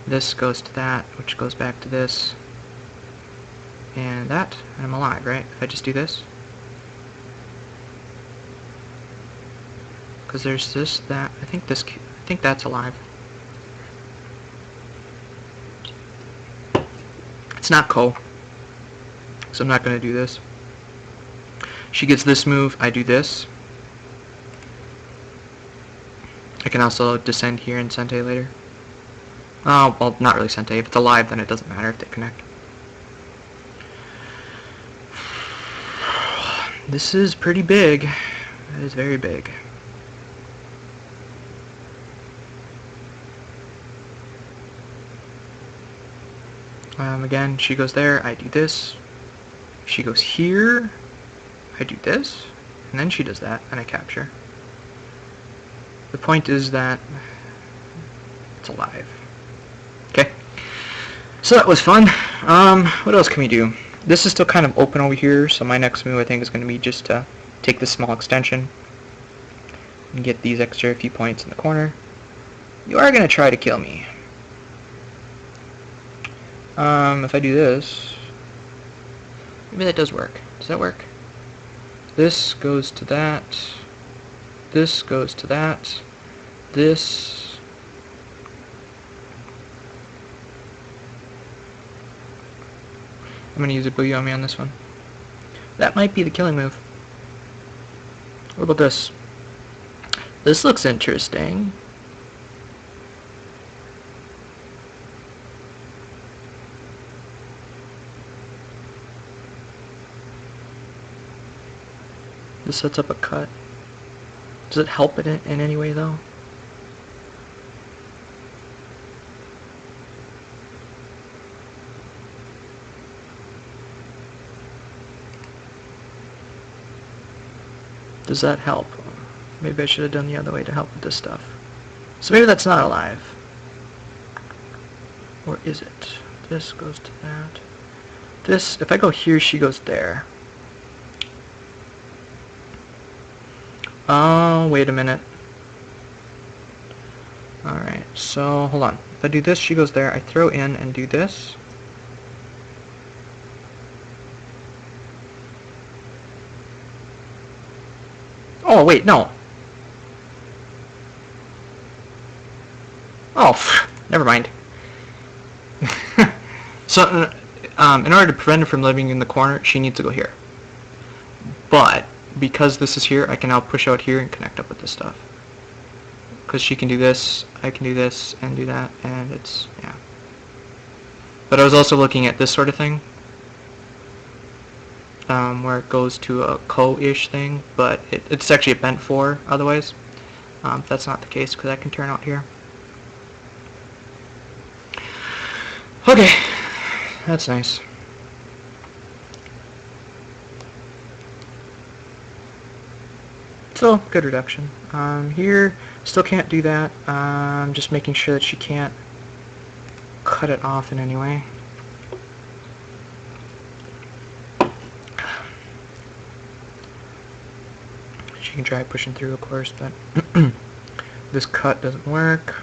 This goes to that, which goes back to this. And that, and I'm alive, right? If I just do this. Because there's this, that, I think that's alive. It's not Ko, so I'm not going to do this. She gets this move, I do this. I can also descend here and Sente later. Oh, well, not really Sente. If it's alive, then it doesn't matter if they connect. This is pretty big. That is very big. Again, she goes there, I do this. She goes here, I do this, and then she does that, and I capture. The point is that it's alive. So that was fun. What else can we do? This is still kind of open over here, so my next move I think is going to be just to take this small extension and get these extra few points in the corner. You are going to try to kill me. If I do this, maybe that does work. Does that work? This goes to that. This goes to that. This. I'm going to use a booyah on me on this one. That might be the killing move. What about this? This looks interesting. This sets up a cut. Does it help it in any way though? Does that help? Maybe I should have done the other way to help with this stuff. So maybe that's not alive. Or is it? This goes to that. This, if I go here, she goes there. Oh, wait a minute. Alright, so hold on. If I do this, she goes there. I throw in and do this. Oh, wait, no. Oh, never mind. So, in order to prevent her from living in the corner, she needs to go here. But, because this is here, I can now push out here and connect up with this stuff. Because she can do this, I can do this, and do that, and it's, yeah. But I was also looking at this sort of thing, where it goes to a co-ish thing, but it's actually a bent 4 otherwise. If that's not the case, because I can turn out here. Okay, that's nice. So, good reduction. Here, still can't do that. Just making sure that she can't cut it off in any way. She can try pushing through, of course, but this cut doesn't work.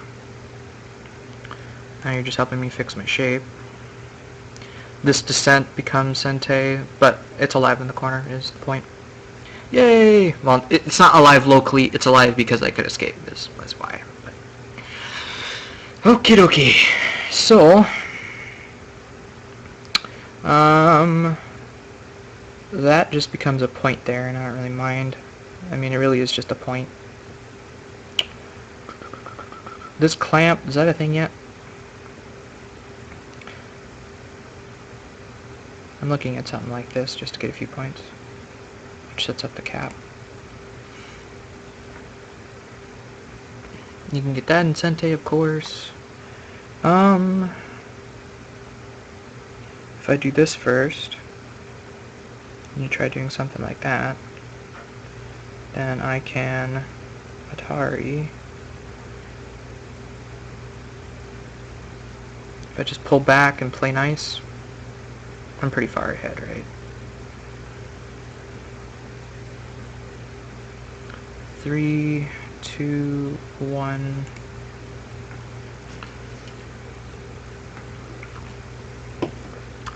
Now you're just helping me fix my shape. This descent becomes Sente, but it's alive in the corner, is the point. Yay! Well, it's not alive locally, it's alive because I could escape. This was why. But okie dokie. So, that just becomes a point there, and I don't really mind. I mean, it really is just a point. This clamp, is that a thing yet? I'm looking at something like this just to get a few points, which sets up the cap. You can get that in Sente, of course. If I do this first, and you try doing something like that, then I can Atari. If I just pull back and play nice, I'm pretty far ahead, right? 3, 2, 1.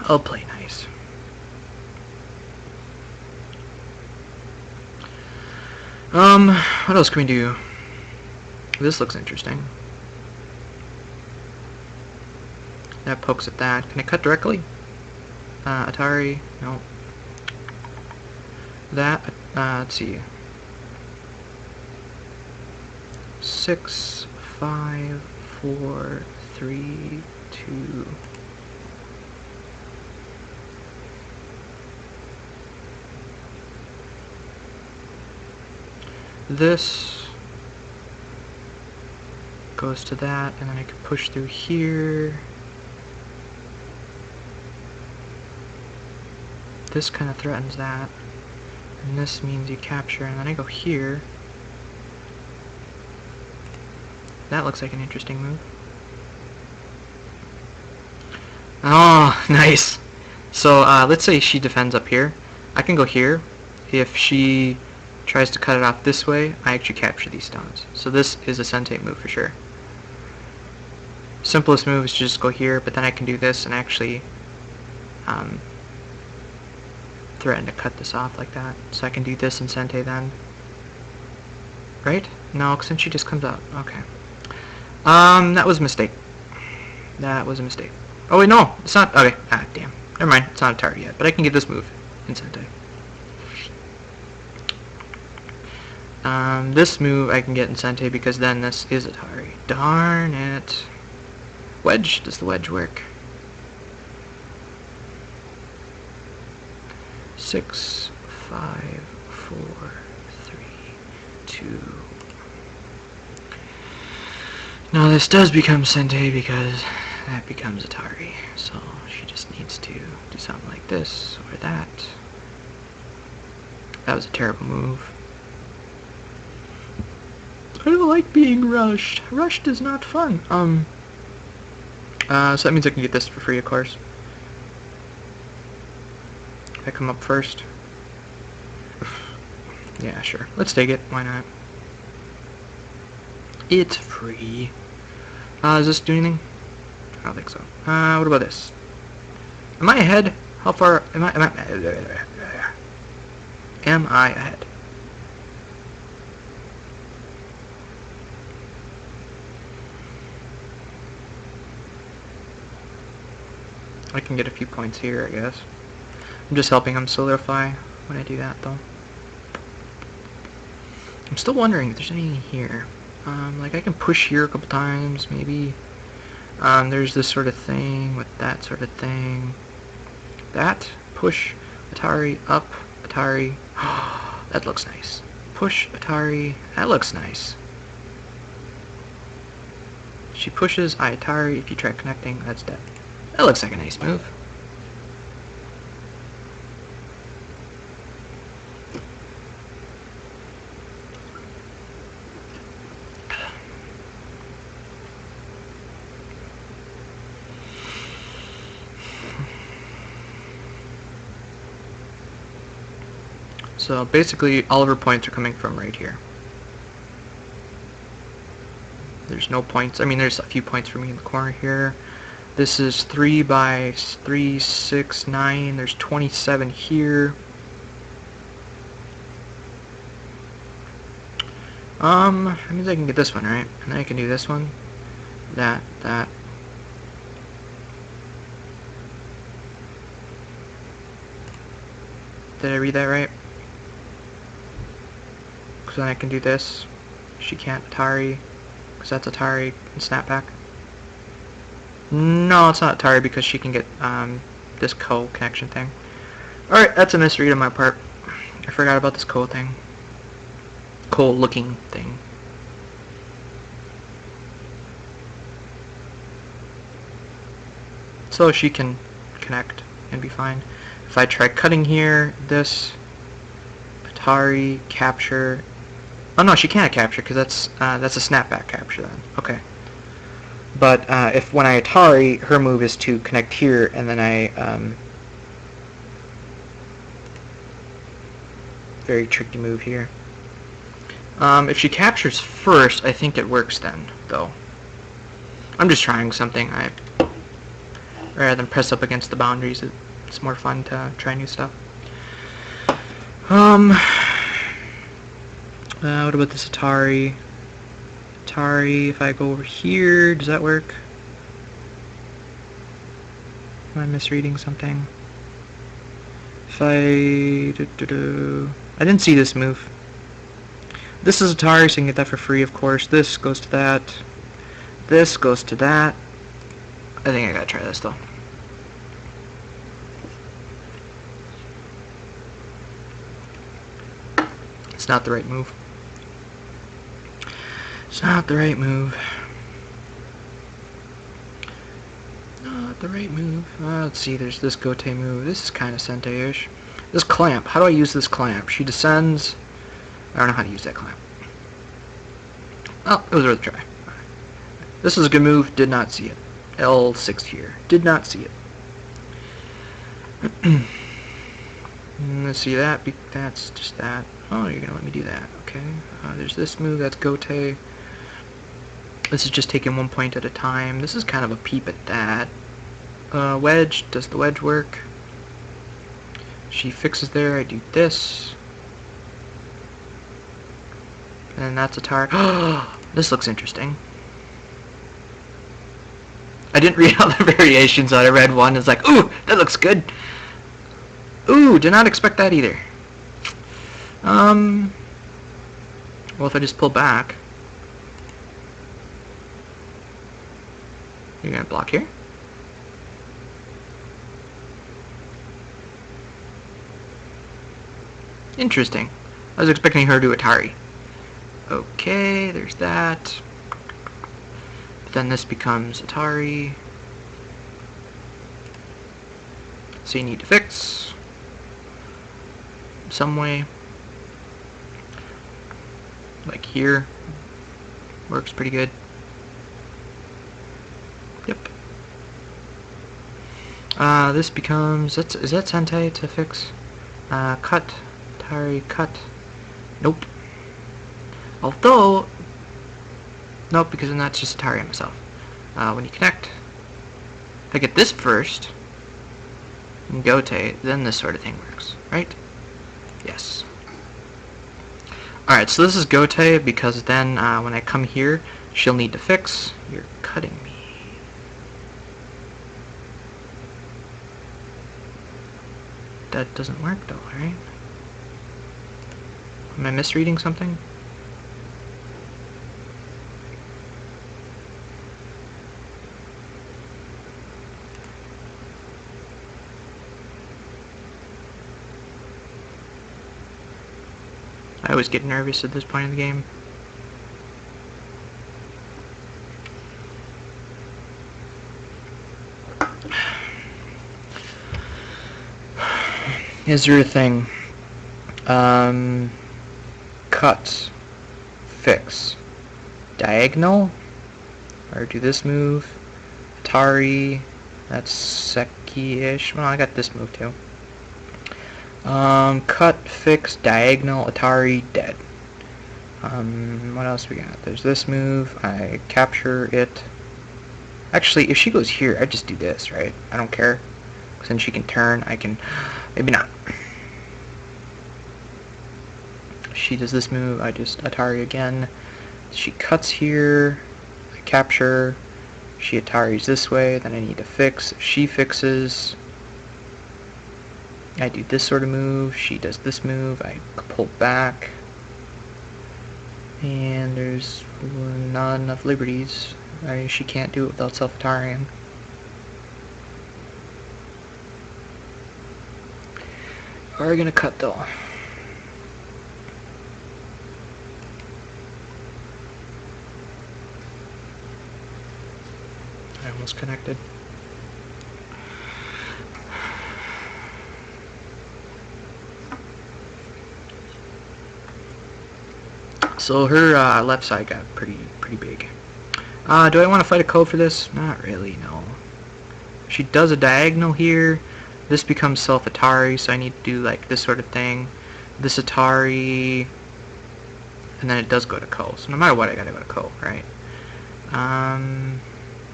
I'll play nice. What else can we do? This looks interesting. That pokes at that. Can I cut directly? Atari, no. That, let's see. 6, 5, 4, 3, 2. This goes to that, and then I can push through here. This kind of threatens that, and this means you capture, and then I go here. That looks like an interesting move. Oh, nice. So let's say she defends up here. I can go here. If she tries to cut it off this way, I actually capture these stones. So this is a Sente move for sure. Simplest move is to just go here, but then I can do this and actually threaten to cut this off like that. So I can do this in Sente then. Right? No, because then she just comes out. Okay. That was a mistake. That was a mistake. Oh wait, no, it's not. Okay, damn. Never mind, it's not a target yet, but I can get this move in Sente. This move I can get in Sente because then this is Atari. Darn it. Wedge, does the wedge work? 6, 5, 4, 3, 2. Now this does become Sente because that becomes Atari. So she just needs to do something like this or that. That was a terrible move. I don't like being rushed. Rushed is not fun. So that means I can get this for free, of course. If I come up first. Yeah, sure. Let's take it. Why not? It's free. Does this do anything? I don't think so. What about this? Am I ahead? How far am I? Am I ahead? I can get a few points here, I guess. I'm just helping him solidify when I do that, though. I'm still wondering if there's anything here. Like I can push here a couple times, maybe. There's this sort of thing with that sort of thing. That, push, Atari, up, Atari. That looks nice. Push, Atari, that looks nice. She pushes, I Atari, if you try connecting, that's dead. That looks like a nice move. So basically all of her points are coming from right here. There's no points. I mean, there's a few points for me in the corner here. This is 3 by 3, 6, 9. There's 27 here. That means I can get this one, right? And then I can do this one. That. Did I read that right? Because then I can do this. She can't Atari. Because that's Atari and Snapback. No, it's not Atari because she can get this co-connection thing. Alright, that's a misread on my part. I forgot about this co-thing. Co-looking thing. So she can connect and be fine. If I try cutting here, this, Atari, capture. Oh no, she can't capture because that's a snapback capture then. Okay. But if when I Atari, her move is to connect here, and then I very tricky move here. If she captures first, I think it works then, though. I'm just trying something. Rather than press up against the boundaries, it's more fun to try new stuff. What about this Atari? Atari, if I go over here, does that work? Am I misreading something? If I didn't see this move. This is Atari, so you can get that for free, of course. This goes to that. This goes to that. I think I gotta try this, though. It's not the right move. It's not the right move. Not the right move. Let's see, there's this Gote move. This is kind of Sente-ish. This clamp. How do I use this clamp? She descends. I don't know how to use that clamp. Oh, it was worth a try. This is a good move. Did not see it. L6 here. Did not see it. Let's see that. That's just that. Oh, you're gonna let me do that. Okay. There's this move. That's Gote. This is just taking 1 point at a time. This is kind of a peep at that. Wedge. Does the wedge work? She fixes there. I do this. And that's a tar. Oh, this looks interesting. I didn't read all the variations on it. I read one. It's like, ooh, that looks good. Ooh, did not expect that either. Well, if I just pull back, you're gonna block here. Interesting. I was expecting her to do Atari. Okay, there's that. But then this becomes Atari. So you need to fix some way. Like here. Works pretty good. Yep. This becomes... is that Sentai to fix? Cut. Atari, cut. Nope. Although... Nope, because then that's just Atari on myself. When you connect... If I get this first... And Gote, then this sort of thing works, right? Yes. Alright, so this is Gote, because then when I come here, she'll need to fix. You're cutting me. That doesn't work though, right? Am I misreading something? I always get nervous at this point in the game. Is there a thing? Cut. Fix. Diagonal? Or do this move. Atari. That's Seki-ish. Well, I got this move too. Cut, fix, diagonal, Atari, dead. What else we got? There's this move. I capture it. Actually, if she goes here, I just do this, right? I don't care. Since she can turn, I can... Maybe not. She does this move. I just Atari again. She cuts here. I capture. She Ataris this way. Then I need to fix. If she fixes... I do this sort of move, she does this move, I pull back, and there's not enough liberties. She can't do it without self-Atariing. We're gonna cut though. I almost connected. So her left side got pretty big. Do I want to fight a code for this? Not really, no. She does a diagonal here. This becomes self-Atari, so I need to do like this sort of thing. This Atari, and then it does go to Ko. So no matter what, I gotta go to Ko, right?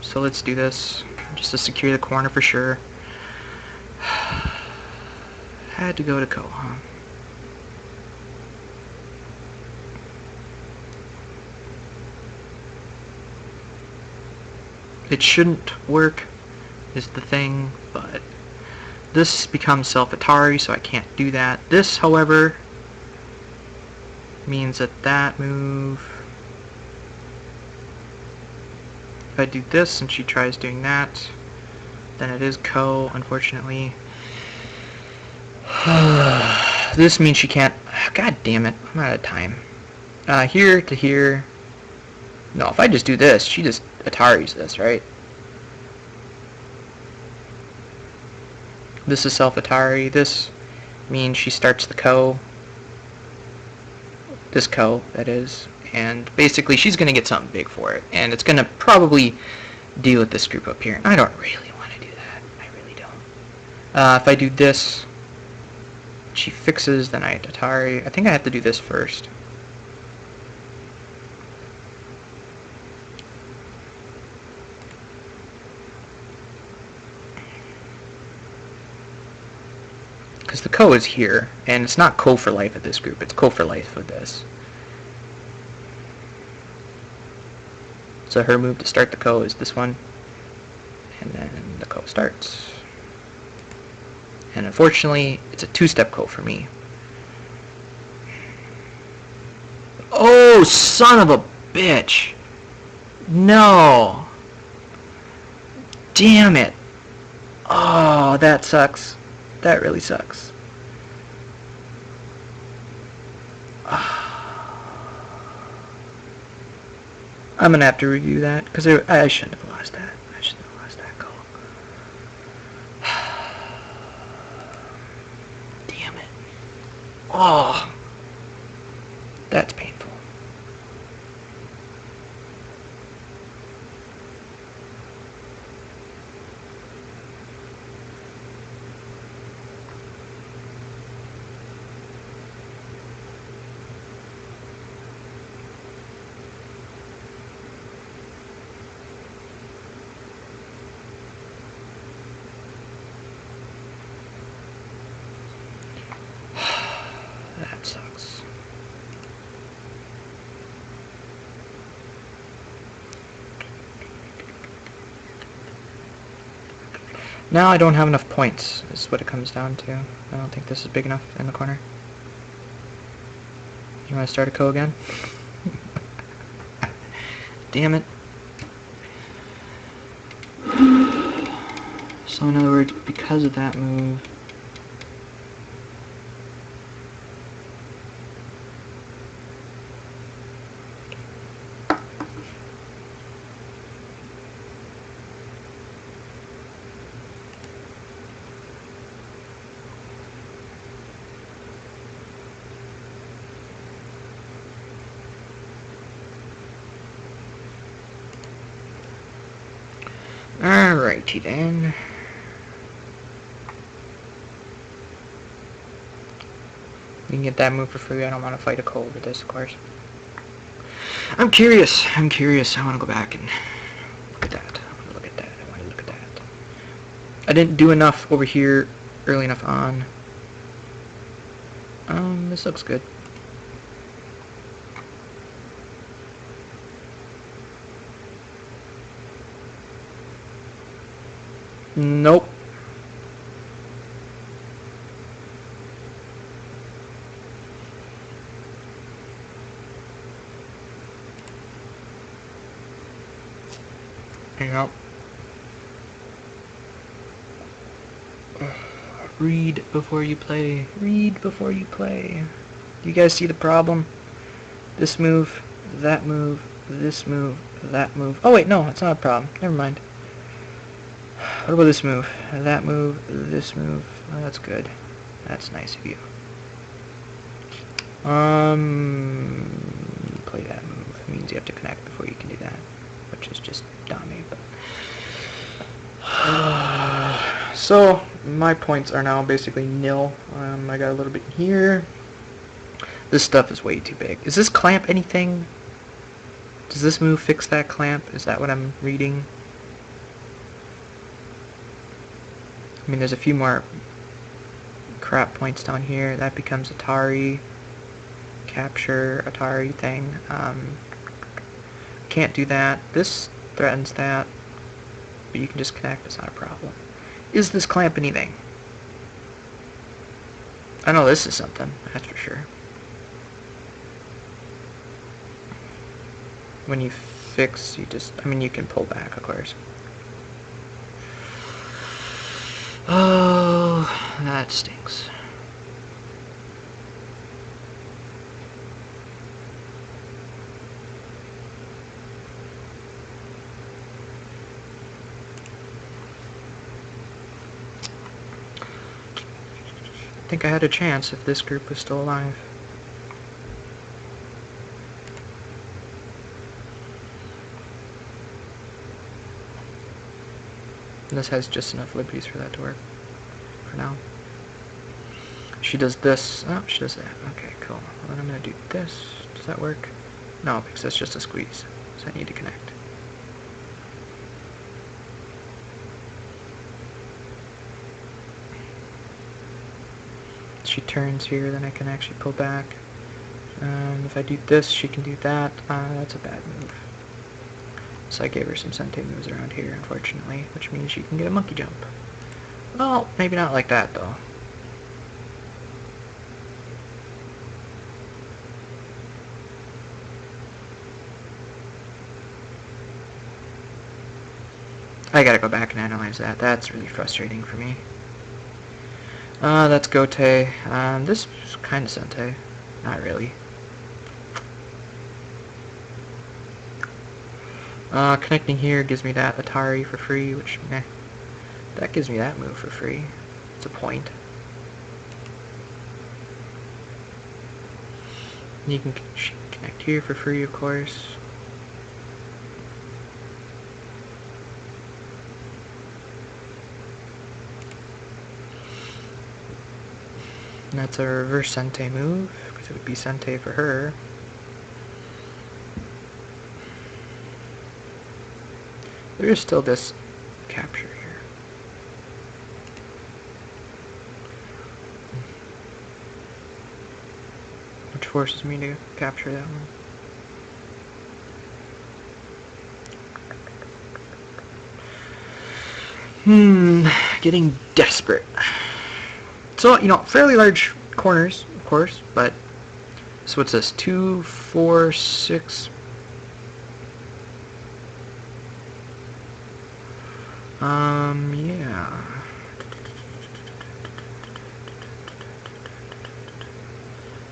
So let's do this just to secure the corner for sure. Had to go to Ko, huh? It shouldn't work, is the thing, but this becomes self-Atari, so I can't do that. This, however, means that that move... If I do this and she tries doing that, then it is Ko, unfortunately. This means she can't... God damn it, I'm out of time. Here to here... No, if I just do this, she just Ataris this, right? This is self-Atari. This means she starts the Ko. This Ko, that is. And basically, she's going to get something big for it. And it's going to probably deal with this group up here. And I don't really want to do that. I really don't. If I do this, she fixes, then I Atari. I think I have to do this first. Because the Ko is here, and it's not Ko for life at this group, it's Ko for life with this. So her move to start the Ko is this one, and then the Ko starts. And unfortunately, it's a two-step Ko for me. Oh, son of a bitch! No! Damn it! Oh, that sucks. That really sucks. I'm gonna have to review that, because I shouldn't have lost that. I shouldn't have lost that goal. Damn it. Oh! That's painful. That sucks. Now I don't have enough points, is what it comes down to. I don't think this is big enough in the corner. You want to start a Ko again? Damn it. So in other words, because of that move, alrighty then. You can get that move for free. I don't want to fight a Ko over this, of course. I'm curious. I want to go back and look at that. I want to look at that. I didn't do enough over here early enough on. This looks good. Nope. Yep. Read before you play. Read before you play. Do you guys see the problem? This move, that move, this move, that move. Oh wait, no, it's not a problem. Never mind. What about this move? That move, this move. Oh, that's good. That's nice of you. Play that move. It means you have to connect before you can do that, which is just dummy, but... So, my points are now basically nil. I got a little bit here. This stuff is way too big. Is this clamp anything? Does this move fix that clamp? Is that what I'm reading? I mean, there's a few more crap points down here. That becomes Atari. Capture, Atari thing. Can't do that. This threatens that. But you can just connect. It's not a problem. Is this clamp anything? I know this is something. That's for sure. When you fix, you just... I mean, you can pull back, of course. Oh, that stinks. I think I had a chance if this group was still alive. And this has just enough liberties for that to work. for now. She does this. Oh, she does that. Okay, cool. Well, then I'm going to do this. Does that work? No, because that's just a squeeze. So I need to connect. She turns here, then I can actually pull back. If I do this, she can do that. That's a bad move. So I gave her some Sente moves around here, unfortunately, which means she can get a monkey jump. Well, maybe not like that, though. I gotta go back and analyze that. That's really frustrating for me. That's Gote. This is kind of Sente. Not really. Connecting here gives me that Atari for free, which, meh. That gives me that move for free. It's a point. And you can connect here for free, of course. And that's a reverse Sente move, because it would be Sente for her. There is still this capture here. Which forces me to capture that one. Getting desperate. So, you know, fairly large corners, of course, but... So what's this? 2, 4, 6... yeah.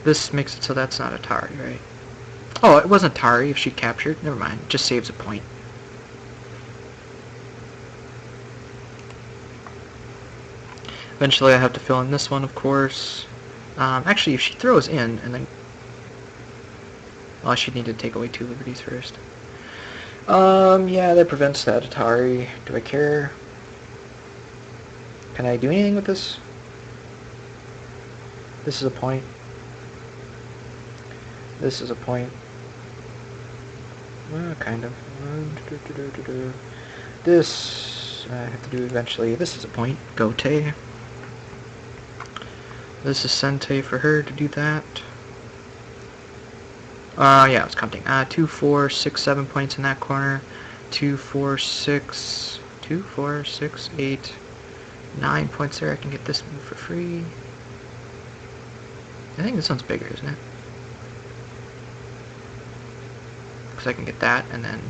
This makes it so that's not Atari, right? Oh, it wasn't Atari if she captured. Never mind. It just saves a point. Eventually I have to fill in this one, of course. Actually, if she throws in and then... Well, she'd need to take away 2 liberties first. Yeah, that prevents that Atari. Do I care? Can I do anything with this? This is a point. This is a point. Well, kind of. This I have to do eventually. This is a point. Gote. This is Sente for her to do that. Yeah, I was counting. 2, 4, 6, 7 points in that corner. 2, 4, 6, 2, 4, 6, 8, 9 points there. I can get this move for free. I think this one's bigger, isn't it? Because I can get that, and then...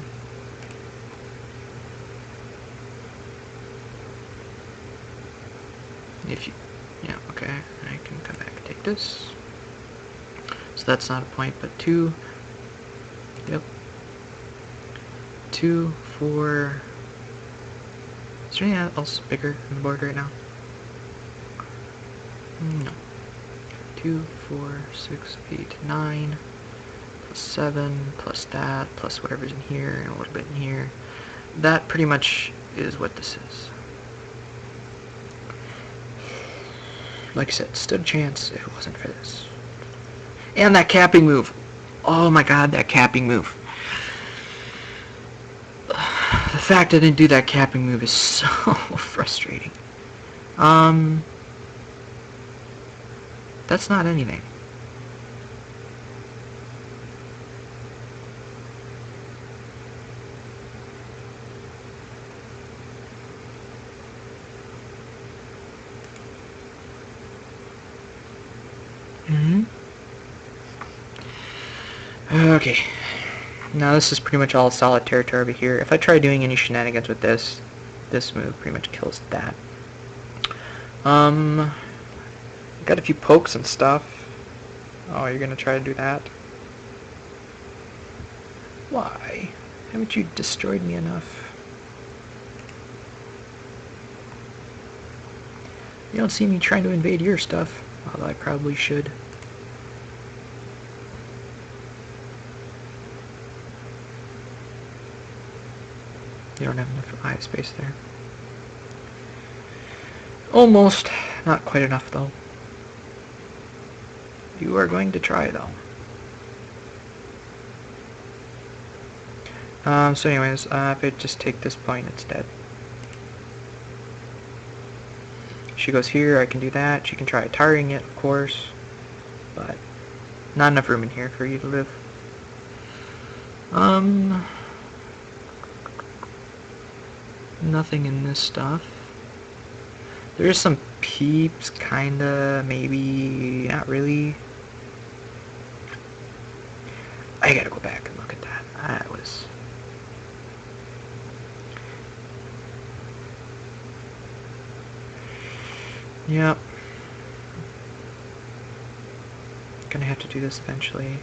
If you... Yeah, okay. I can come back and take this. So that's not a point, but 2. Yep. 2, 4... Is there anything else bigger on the board right now? No. 2, 4, 6, 8, 9, plus 7, plus that, plus whatever's in here, and a little bit in here. That pretty much is what this is. Like I said, stood a chance if it wasn't for this. And that capping move. Oh my god, that capping move. The fact I didn't do that capping move is so frustrating. That's not anything. Okay. Now this is pretty much all solid territory over here. If I try doing any shenanigans with this move pretty much kills that. Got a few pokes and stuff. Oh, you're gonna try to do that? Why? Haven't you destroyed me enough? You don't see me trying to invade your stuff, although I probably should. You don't have enough eye space there. Almost. Not quite enough, though. You are going to try, though. So anyways, if I just take this point, it's dead. She goes here, I can do that. She can try tarring it, of course. But not enough room in here for you to live. Nothing in this stuff. There's some peeps, kinda, maybe, not really. I gotta go back and look at that. That was... Yep. Gonna have to do this eventually.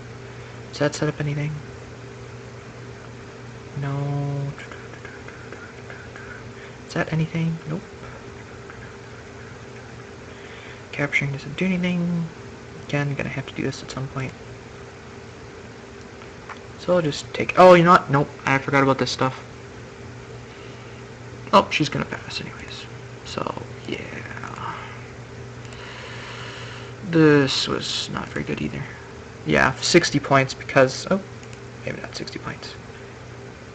Does that set up anything? No. Is that anything? Nope. Capturing doesn't do anything. Again, gonna have to do this at some point. So I'll just take... Oh, you know what? Nope. I forgot about this stuff. Oh, she's gonna pass anyways. So, yeah. This was not very good either. Yeah, 60 points because... Oh, maybe not 60 points.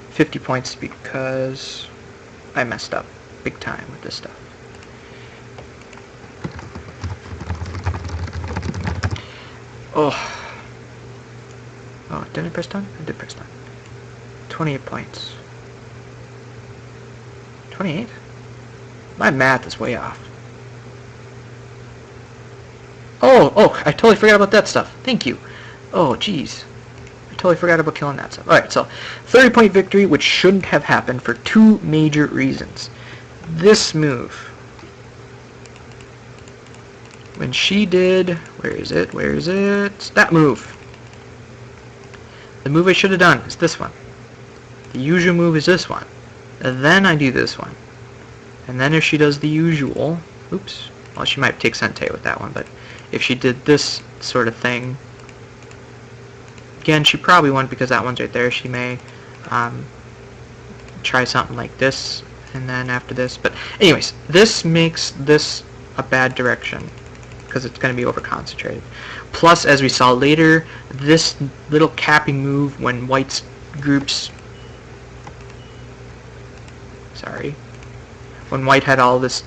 50 points because I messed up big time with this stuff. Oh. Oh, did I press done? I did press done. 28 points. 28? My math is way off. Oh, I totally forgot about that stuff. Thank you. Oh, jeez. I totally forgot about killing that stuff. Alright, so 30-point victory, which shouldn't have happened for two major reasons. This move. When she did... Where is it? Where is it? That move. The move I should have done is this one. The usual move is this one. And then I do this one. And then if she does the usual... Oops. Well, she might take Sente with that one, but if she did this sort of thing... Again, she probably won't because that one's right there. She may try something like this, and then after this. But anyways, this makes this a bad direction because it's going to be over-concentrated. Plus, as we saw later, this little capping move when white's groups... Sorry. When white had all this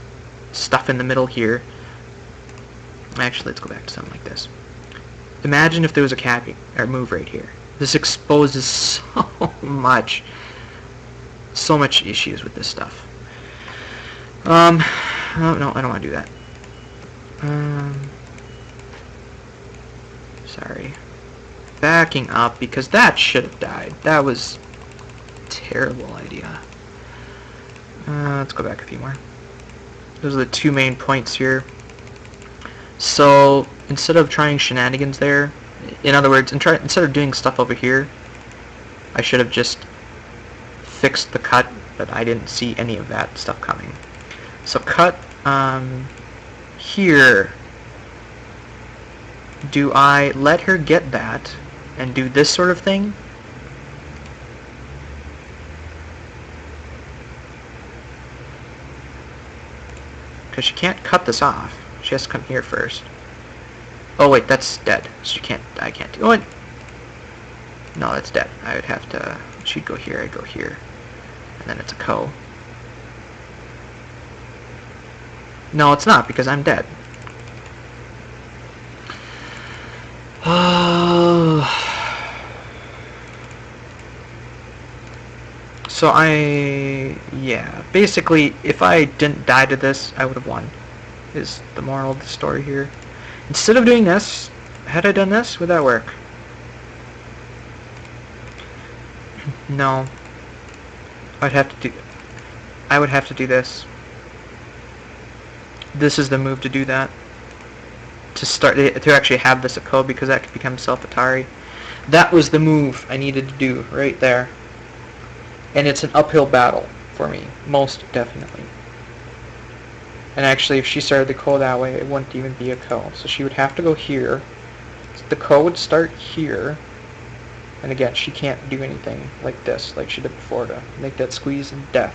stuff in the middle here. Actually, let's go back to something like this. Imagine if there was a capping or move right here. This exposes so much issues with this stuff. Oh, no, I don't want to do that. Sorry. Backing up because that should have died. That was a terrible idea. Let's go back a few more. Those are the two main points here. So instead of trying shenanigans there, in other words, instead of doing stuff over here, I should have just fixed the cut, but I didn't see any of that stuff coming. So cut here. Do I let her get that and do this sort of thing? Because she can't cut this off. She has to come here first. Oh wait, that's dead. So I can't do it. No, that's dead. I would have to... She'd go here, I'd go here. And then it's a co. No, it's not, because I'm dead. So yeah, basically, if I didn't die to this, I would have won, is the moral of the story here. Instead of doing this, had I done this, would that work? No. I would have to do this. This is the move to do that. To actually have this a code, because that could become self-Atari. That was the move I needed to do right there. And it's an uphill battle for me, most definitely. And actually, if she started the ko that way, it wouldn't even be a ko. So she would have to go here. The ko would start here. And again, she can't do anything like this, like she did before, to make that squeeze and death.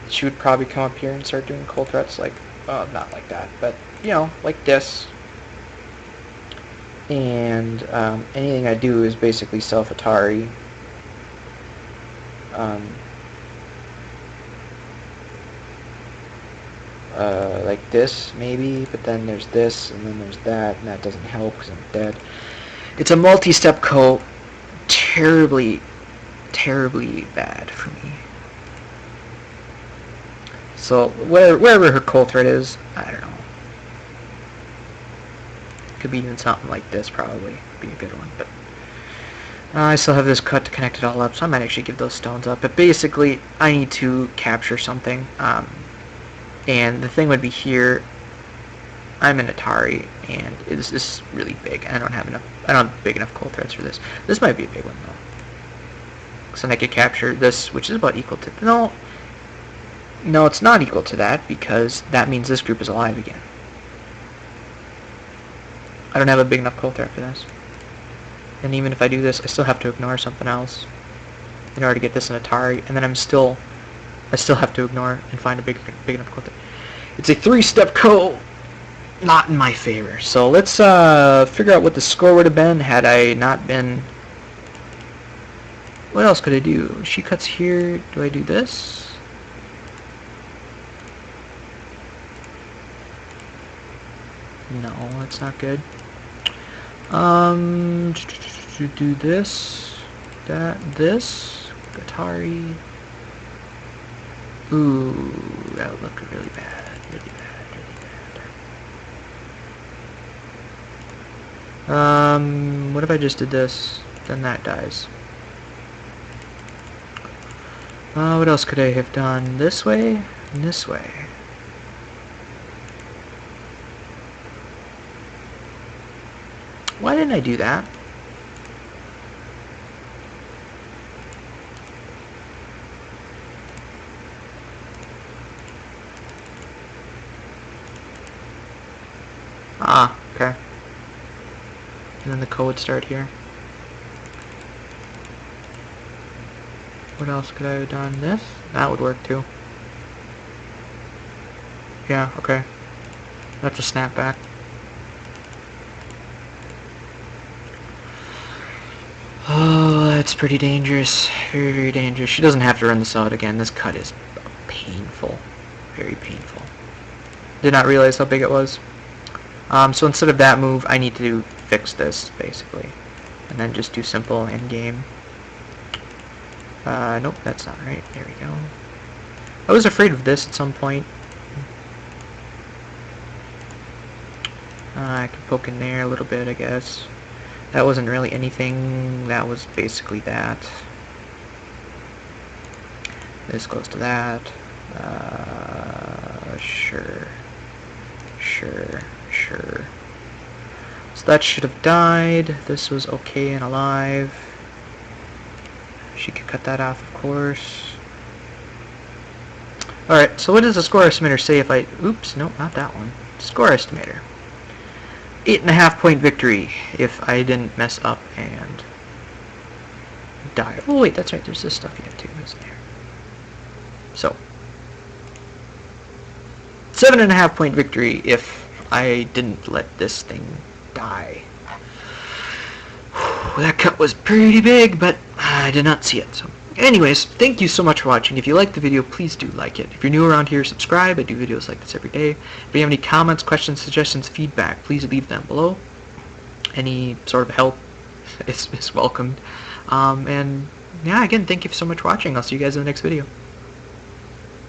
she would probably come up here and start doing cold threats, like, not like that, but, you know, like this. And anything I do is basically self-Atari. Like this, maybe, but then there's this, and then there's that, and that doesn't help because I'm dead. It's a multi-step coat. Terribly, terribly bad for me. So, wherever her cold thread is, I don't know. Could be even something like this, probably. Be a good one, but... I still have this cut to connect it all up, so I might actually give those stones up. But basically, I need to capture something. And the thing would be here, I'm an Atari, and this is really big. I don't have big enough cold threads for this. This might be a big one, though. So I could capture this, which is about equal to... No, it's not equal to that, because that means this group is alive again. I don't have a big enough cold thread for this. And even if I do this, I still have to ignore something else in order to get this in Atari, and then I still have to ignore and find a big enough cold thread. It's a 3-step code, not in my favor. So let's figure out what the score would have been had I not been... What else could I do? She cuts here. Do I do this? No, that's not good. Do this, this, Atari. Ooh, that would look really bad, really bad, really bad. What if I just did this? Then that dies. What else could I have done? This way and this way. Why didn't I do that? Ah, okay. And then the code would start here. What else could I have done? This? That would work too. Yeah, okay. That's a snapback. Oh, that's pretty dangerous. Very, very dangerous. She doesn't have to run this out again. This cut is painful. Very painful. Did not realize how big it was. So instead of that move, I need to fix this, basically. And then just do simple endgame. Nope, that's not right. There we go. I was afraid of this at some point. I could poke in there a little bit, I guess. That wasn't really anything. That was basically that. This goes to that. Sure. So that should have died. This was okay and alive. She could cut that off, of course. Alright, so what does the score estimator say if I... Oops, no, not that one. Score estimator. 8.5 point victory if I didn't mess up and die. Oh wait, that's right, there's this stuff yet too, isn't there? So 7.5 point victory if I didn't let this thing die. That cut was pretty big, but I did not see it. So anyways, thank you so much for watching. If you liked the video, please do like it. If you're new around here, subscribe. I do videos like this every day. If you have any comments, questions, suggestions, feedback, please leave them below. Any sort of help is welcomed. And yeah, again, thank you so much for watching. I'll see you guys in the next video.